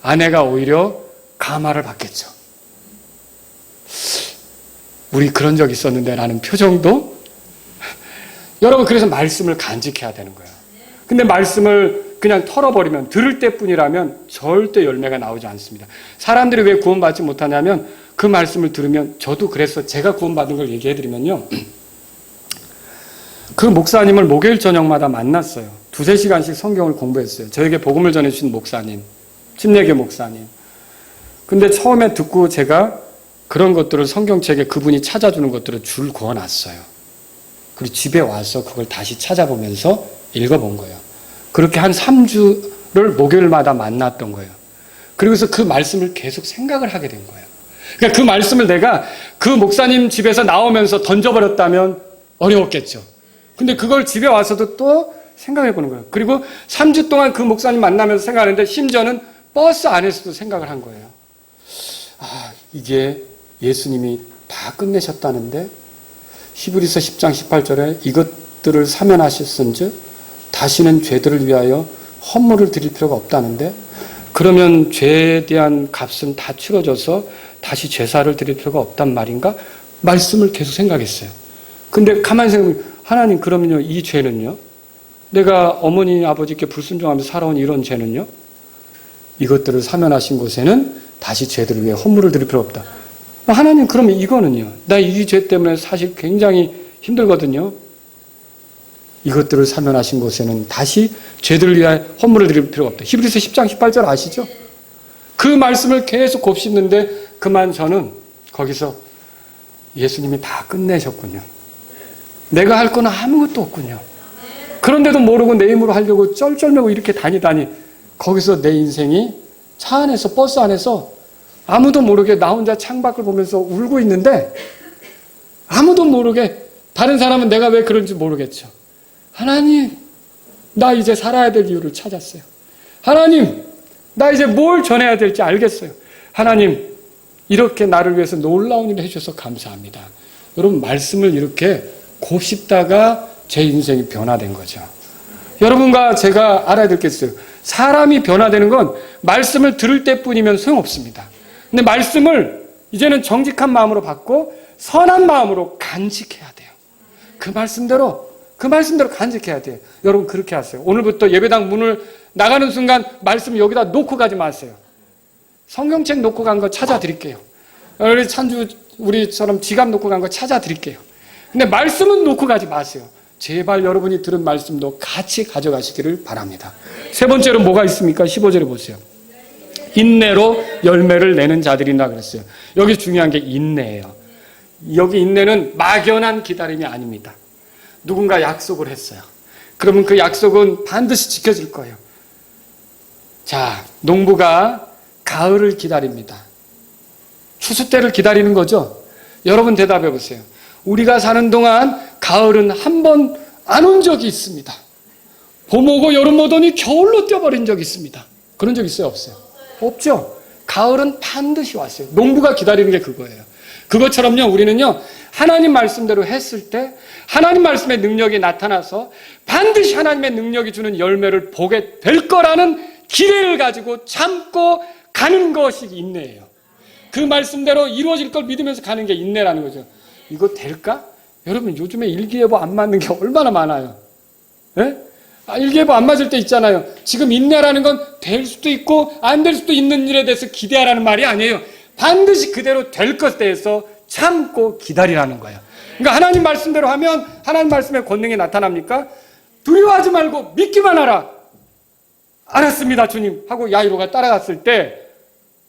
아내가 오히려 감화를 받겠죠. 우리 그런 적 있었는데 라는 표정도 여러분, 그래서 말씀을 간직해야 되는 거예요. 근데 말씀을 그냥 털어버리면 들을 때뿐이라면 절대 열매가 나오지 않습니다. 사람들이 왜 구원받지 못하냐면 그 말씀을 들으면 저도 그래서 제가 구원받은 걸 얘기해드리면요. 그 목사님을 목요일 저녁마다 만났어요. 2-3시간씩 성경을 공부했어요. 저에게 복음을 전해주신 목사님, 침례교 목사님. 근데 처음에 듣고 제가 그런 것들을 성경책에 그분이 찾아주는 것들을 줄 그어놨어요. 그리고 집에 와서 그걸 다시 찾아보면서 읽어본 거예요. 그렇게 한 3주를 목요일마다 만났던 거예요. 그리고서 그 말씀을 계속 생각을 하게 된 거예요. 그러니까 그 말씀을 내가 그 목사님 집에서 나오면서 던져버렸다면 어려웠겠죠. 근데 그걸 집에 와서도 또 생각해 보는 거예요. 그리고 3주 동안 그 목사님 만나면서 생각하는데 심지어는 버스 안에서도 생각을 한 거예요. 이게 예수님이 다 끝내셨다는데 히브리서 10장 18절에 이것들을 사면하셨은즉 다시는 죄들을 위하여 헌물을 드릴 필요가 없다는데 그러면 죄에 대한 값은 다 치러져서 다시 제사를 드릴 필요가 없단 말인가? 말씀을 계속 생각했어요. 근데 가만히 생각하면 하나님, 그러면요, 이 죄는요? 내가 어머니 아버지께 불순종하면서 살아온 이런 죄는요? 이것들을 사면하신 곳에는 다시 죄들을 위해 헌물을 드릴 필요 없다. 하나님, 그러면 이거는요? 나 이 죄 때문에 사실 굉장히 힘들거든요. 이것들을 사면하신 곳에는 다시 죄들을 위해 헌물을 드릴 필요가 없다. 히브리서 10장 18절 아시죠? 그 말씀을 계속 곱씹는데 그만 저는 거기서 예수님이 다 끝내셨군요. 내가 할 건 아무것도 없군요. 그런데도 모르고 내 힘으로 하려고 쩔쩔매고 이렇게 다니다니 거기서 내 인생이 차 안에서 버스 안에서 아무도 모르게 나 혼자 창밖을 보면서 울고 있는데 아무도 모르게 다른 사람은 내가 왜 그런지 모르겠죠. 하나님, 나 이제 살아야 될 이유를 찾았어요. 하나님, 나 이제 뭘 전해야 될지 알겠어요. 하나님, 이렇게 나를 위해서 놀라운 일을 해주셔서 감사합니다. 여러분, 말씀을 이렇게 곱씹다가 제 인생이 변화된 거죠. 여러분과 제가 알아야 될 게 있어요. 사람이 변화되는 건 말씀을 들을 때뿐이면 소용없습니다. 근데 말씀을 이제는 정직한 마음으로 받고 선한 마음으로 간직해야 돼요. 그 말씀대로 간직해야 돼요. 여러분, 그렇게 하세요. 오늘부터 예배당 문을 나가는 순간 말씀 여기다 놓고 가지 마세요. 성경책 놓고 간 거 찾아드릴게요. 우리 찬주 우리처럼 지갑 놓고 간 거 찾아드릴게요. 근데 말씀은 놓고 가지 마세요. 제발 여러분이 들은 말씀도 같이 가져가시기를 바랍니다. 세 번째로 뭐가 있습니까? 15절에 보세요. 인내로 열매를 내는 자들이라 그랬어요. 여기 중요한 게 인내예요. 여기 인내는 막연한 기다림이 아닙니다. 누군가 약속을 했어요. 그러면 그 약속은 반드시 지켜질 거예요. 자, 농부가 가을을 기다립니다. 추수 때를 기다리는 거죠. 여러분 대답해 보세요. 우리가 사는 동안 가을은 한 번 안 온 적이 있습니다. 봄 오고 여름 오더니 겨울로 뛰어버린 적이 있습니다. 그런 적 있어요? 없어요? 없죠. 가을은 반드시 왔어요. 농부가 기다리는 게 그거예요. 그것처럼요, 우리는요, 하나님 말씀대로 했을 때 하나님 말씀의 능력이 나타나서 반드시 하나님의 능력이 주는 열매를 보게 될 거라는 기대를 가지고 참고 가는 것이 인내예요. 그 말씀대로 이루어질 걸 믿으면서 가는 게 인내라는 거죠. 이거 될까? 여러분, 요즘에 일기예보 안 맞는 게 얼마나 많아요. 예? 일기예보 안 맞을 때 있잖아요. 지금 인내라는 건 될 수도 있고 안 될 수도 있는 일에 대해서 기대하라는 말이 아니에요. 반드시 그대로 될 것에 대해서 참고 기다리라는 거예요. 그러니까 하나님 말씀대로 하면 하나님 말씀의 권능이 나타납니까? 두려워하지 말고 믿기만 하라. 알았습니다, 주님 하고 야이로가 따라갔을 때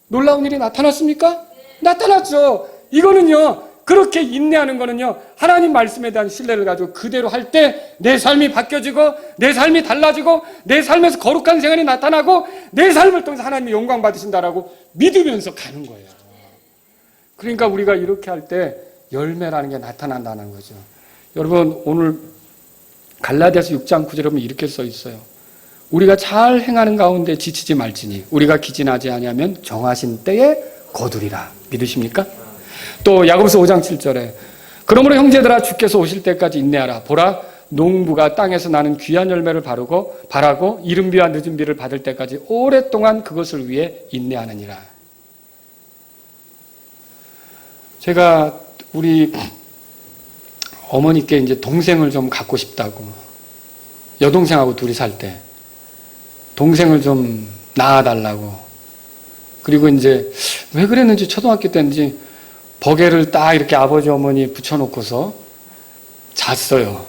놀라운 일이 나타났습니까? 나타났죠. 이거는요, 그렇게 인내하는 거는요, 하나님 말씀에 대한 신뢰를 가지고 그대로 할 때 내 삶이 바뀌어지고 내 삶이 달라지고 내 삶에서 거룩한 생활이 나타나고 내 삶을 통해서 하나님이 영광 받으신다라고 믿으면서 가는 거예요. 그러니까 우리가 이렇게 할 때 열매라는 게 나타난다는 거죠. 여러분, 오늘 갈라디아서 6장 9절에 보면 이렇게 써 있어요. 우리가 잘 행하는 가운데 지치지 말지니 우리가 기진하지 아니하면 정하신 때에 거두리라. 믿으십니까? 또 야고보서 5장 7절에 그러므로 형제들아 주께서 오실 때까지 인내하라. 보라, 농부가 땅에서 나는 귀한 열매를 바라고 이른 비와 늦은 비를 받을 때까지 오랫동안 그것을 위해 인내하느니라. 제가 우리 어머니께 이제 동생을 좀 갖고 싶다고, 여동생하고 둘이 살 때 동생을 좀 낳아달라고, 그리고 이제 왜 그랬는지 초등학교 때인지 버개를 딱 이렇게 아버지 어머니 붙여놓고서 잤어요.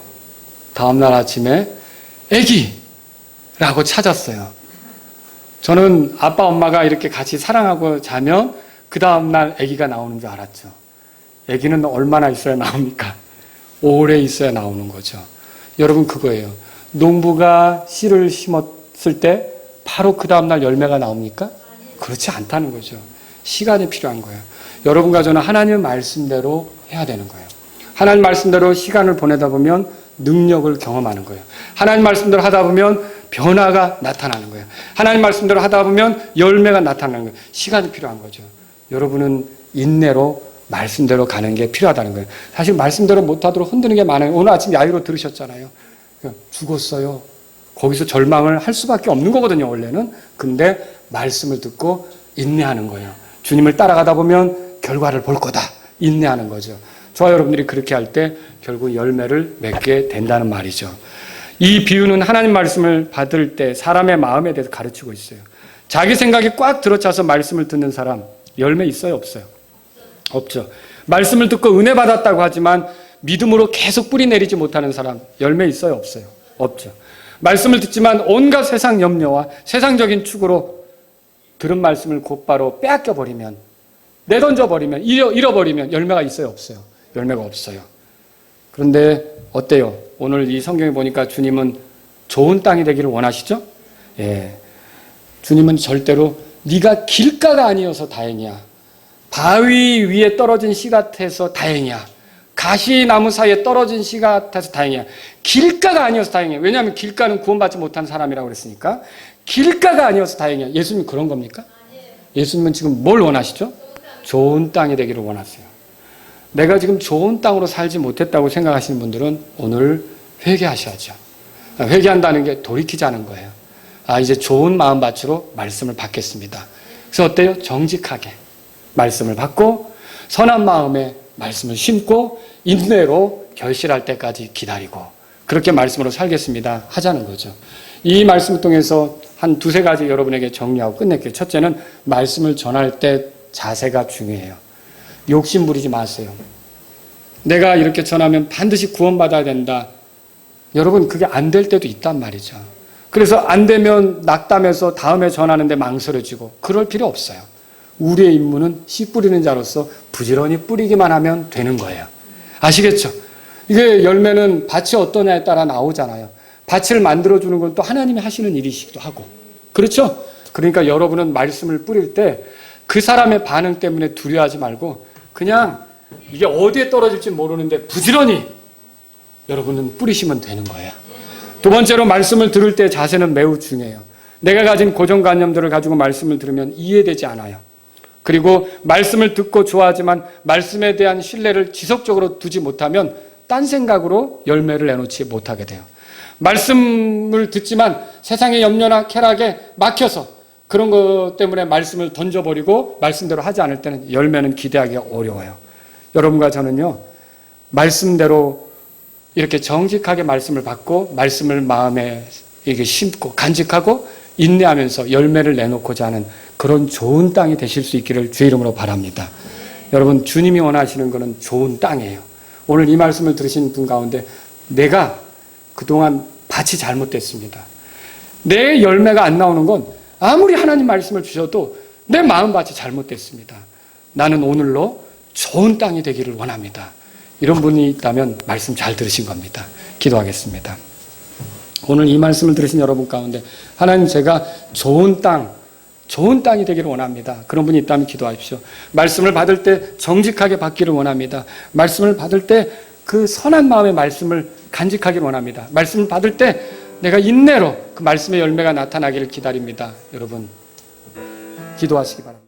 다음날 아침에 애기라고 찾았어요. 저는 아빠 엄마가 이렇게 같이 사랑하고 자면 그 다음날 애기가 나오는 줄 알았죠. 애기는 얼마나 있어야 나옵니까? 오래 있어야 나오는 거죠. 여러분, 그거예요. 농부가 씨를 심었을 때 바로 그 다음날 열매가 나옵니까? 그렇지 않다는 거죠. 시간이 필요한 거예요. 여러분과 저는 하나님의 말씀대로 해야 되는 거예요. 하나님 말씀대로 시간을 보내다 보면 능력을 경험하는 거예요. 하나님 말씀대로 하다 보면 변화가 나타나는 거예요. 하나님 말씀대로 하다 보면 열매가 나타나는 거예요. 시간이 필요한 거죠. 여러분은 인내로 말씀대로 가는 게 필요하다는 거예요. 사실 말씀대로 못하도록 흔드는 게 많아요. 오늘 아침 야유로 들으셨잖아요. 죽었어요. 거기서 절망을 할 수밖에 없는 거거든요, 원래는. 근데 말씀을 듣고 인내하는 거예요. 주님을 따라가다 보면 결과를 볼 거다. 인내하는 거죠. 저와 여러분들이 그렇게 할 때 결국 열매를 맺게 된다는 말이죠. 이 비유는 하나님 말씀을 받을 때 사람의 마음에 대해서 가르치고 있어요. 자기 생각이 꽉 들어차서 말씀을 듣는 사람, 열매 있어요, 없어요? 없죠. 말씀을 듣고 은혜 받았다고 하지만 믿음으로 계속 뿌리 내리지 못하는 사람, 열매 있어요, 없어요? 없죠. 말씀을 듣지만 온갖 세상 염려와 세상적인 축으로 들은 말씀을 곧바로 빼앗겨 버리면, 내던져 버리면, 잃어버리면 열매가 있어요, 없어요? 열매가 없어요. 그런데 어때요? 오늘 이 성경에 보니까 주님은 좋은 땅이 되기를 원하시죠? 예. 주님은 절대로 네가 길가가 아니어서 다행이야. 바위 위에 떨어진 씨 같아서 다행이야. 가시나무 사이에 떨어진 씨 같아서 다행이야. 길가가 아니어서 다행이야. 왜냐하면 길가는 구원받지 못한 사람이라고 그랬으니까. 길가가 아니어서 다행이야. 예수님 그런 겁니까? 예수님은 지금 뭘 원하시죠? 좋은 땅이 되기를 원하세요. 내가 지금 좋은 땅으로 살지 못했다고 생각하시는 분들은 오늘 회개하셔야죠. 회개한다는 게 돌이키자는 거예요. 이제 좋은 마음밭으로 말씀을 받겠습니다. 그래서 어때요? 정직하게 말씀을 받고 선한 마음에 말씀을 심고 인내로 결실할 때까지 기다리고 그렇게 말씀으로 살겠습니다 하자는 거죠. 이 말씀을 통해서 한 두세 가지 여러분에게 정리하고 끝낼게요. 첫째는 말씀을 전할 때 자세가 중요해요. 욕심 부리지 마세요. 내가 이렇게 전하면 반드시 구원받아야 된다. 여러분, 그게 안 될 때도 있단 말이죠. 그래서 안 되면 낙담해서 다음에 전하는데 망설여지고 그럴 필요 없어요. 우리의 임무는 씨 뿌리는 자로서 부지런히 뿌리기만 하면 되는 거예요. 아시겠죠? 이게 열매는 밭이 어떠냐에 따라 나오잖아요. 밭을 만들어주는 건 또 하나님이 하시는 일이시기도 하고. 그렇죠? 그러니까 여러분은 말씀을 뿌릴 때 그 사람의 반응 때문에 두려워하지 말고 그냥 이게 어디에 떨어질지 모르는데 부지런히 여러분은 뿌리시면 되는 거예요. 두 번째로 말씀을 들을 때 자세는 매우 중요해요. 내가 가진 고정관념들을 가지고 말씀을 들으면 이해되지 않아요. 그리고 말씀을 듣고 좋아하지만 말씀에 대한 신뢰를 지속적으로 두지 못하면 딴 생각으로 열매를 내놓지 못하게 돼요. 말씀을 듣지만 세상의 염려나 쾌락에 막혀서 그런 것 때문에 말씀을 던져버리고 말씀대로 하지 않을 때는 열매는 기대하기가 어려워요. 여러분과 저는요, 말씀대로 이렇게 정직하게 말씀을 받고 말씀을 마음에 이렇게 심고 간직하고 인내하면서 열매를 내놓고자 하는 그런 좋은 땅이 되실 수 있기를 주의 이름으로 바랍니다. 여러분, 주님이 원하시는 것은 좋은 땅이에요. 오늘 이 말씀을 들으신 분 가운데 내가 그동안 밭이 잘못됐습니다. 내 열매가 안 나오는 건 아무리 하나님 말씀을 주셔도 내 마음밭이 잘못됐습니다. 나는 오늘로 좋은 땅이 되기를 원합니다. 이런 분이 있다면 말씀 잘 들으신 겁니다. 기도하겠습니다. 오늘 이 말씀을 들으신 여러분 가운데 하나님, 제가 좋은 땅이 되기를 원합니다. 그런 분이 있다면 기도하십시오. 말씀을 받을 때 정직하게 받기를 원합니다. 말씀을 받을 때 그 선한 마음의 말씀을 간직하기를 원합니다. 말씀을 받을 때 내가 인내로 그 말씀의 열매가 나타나기를 기다립니다. 여러분, 기도하시기 바랍니다.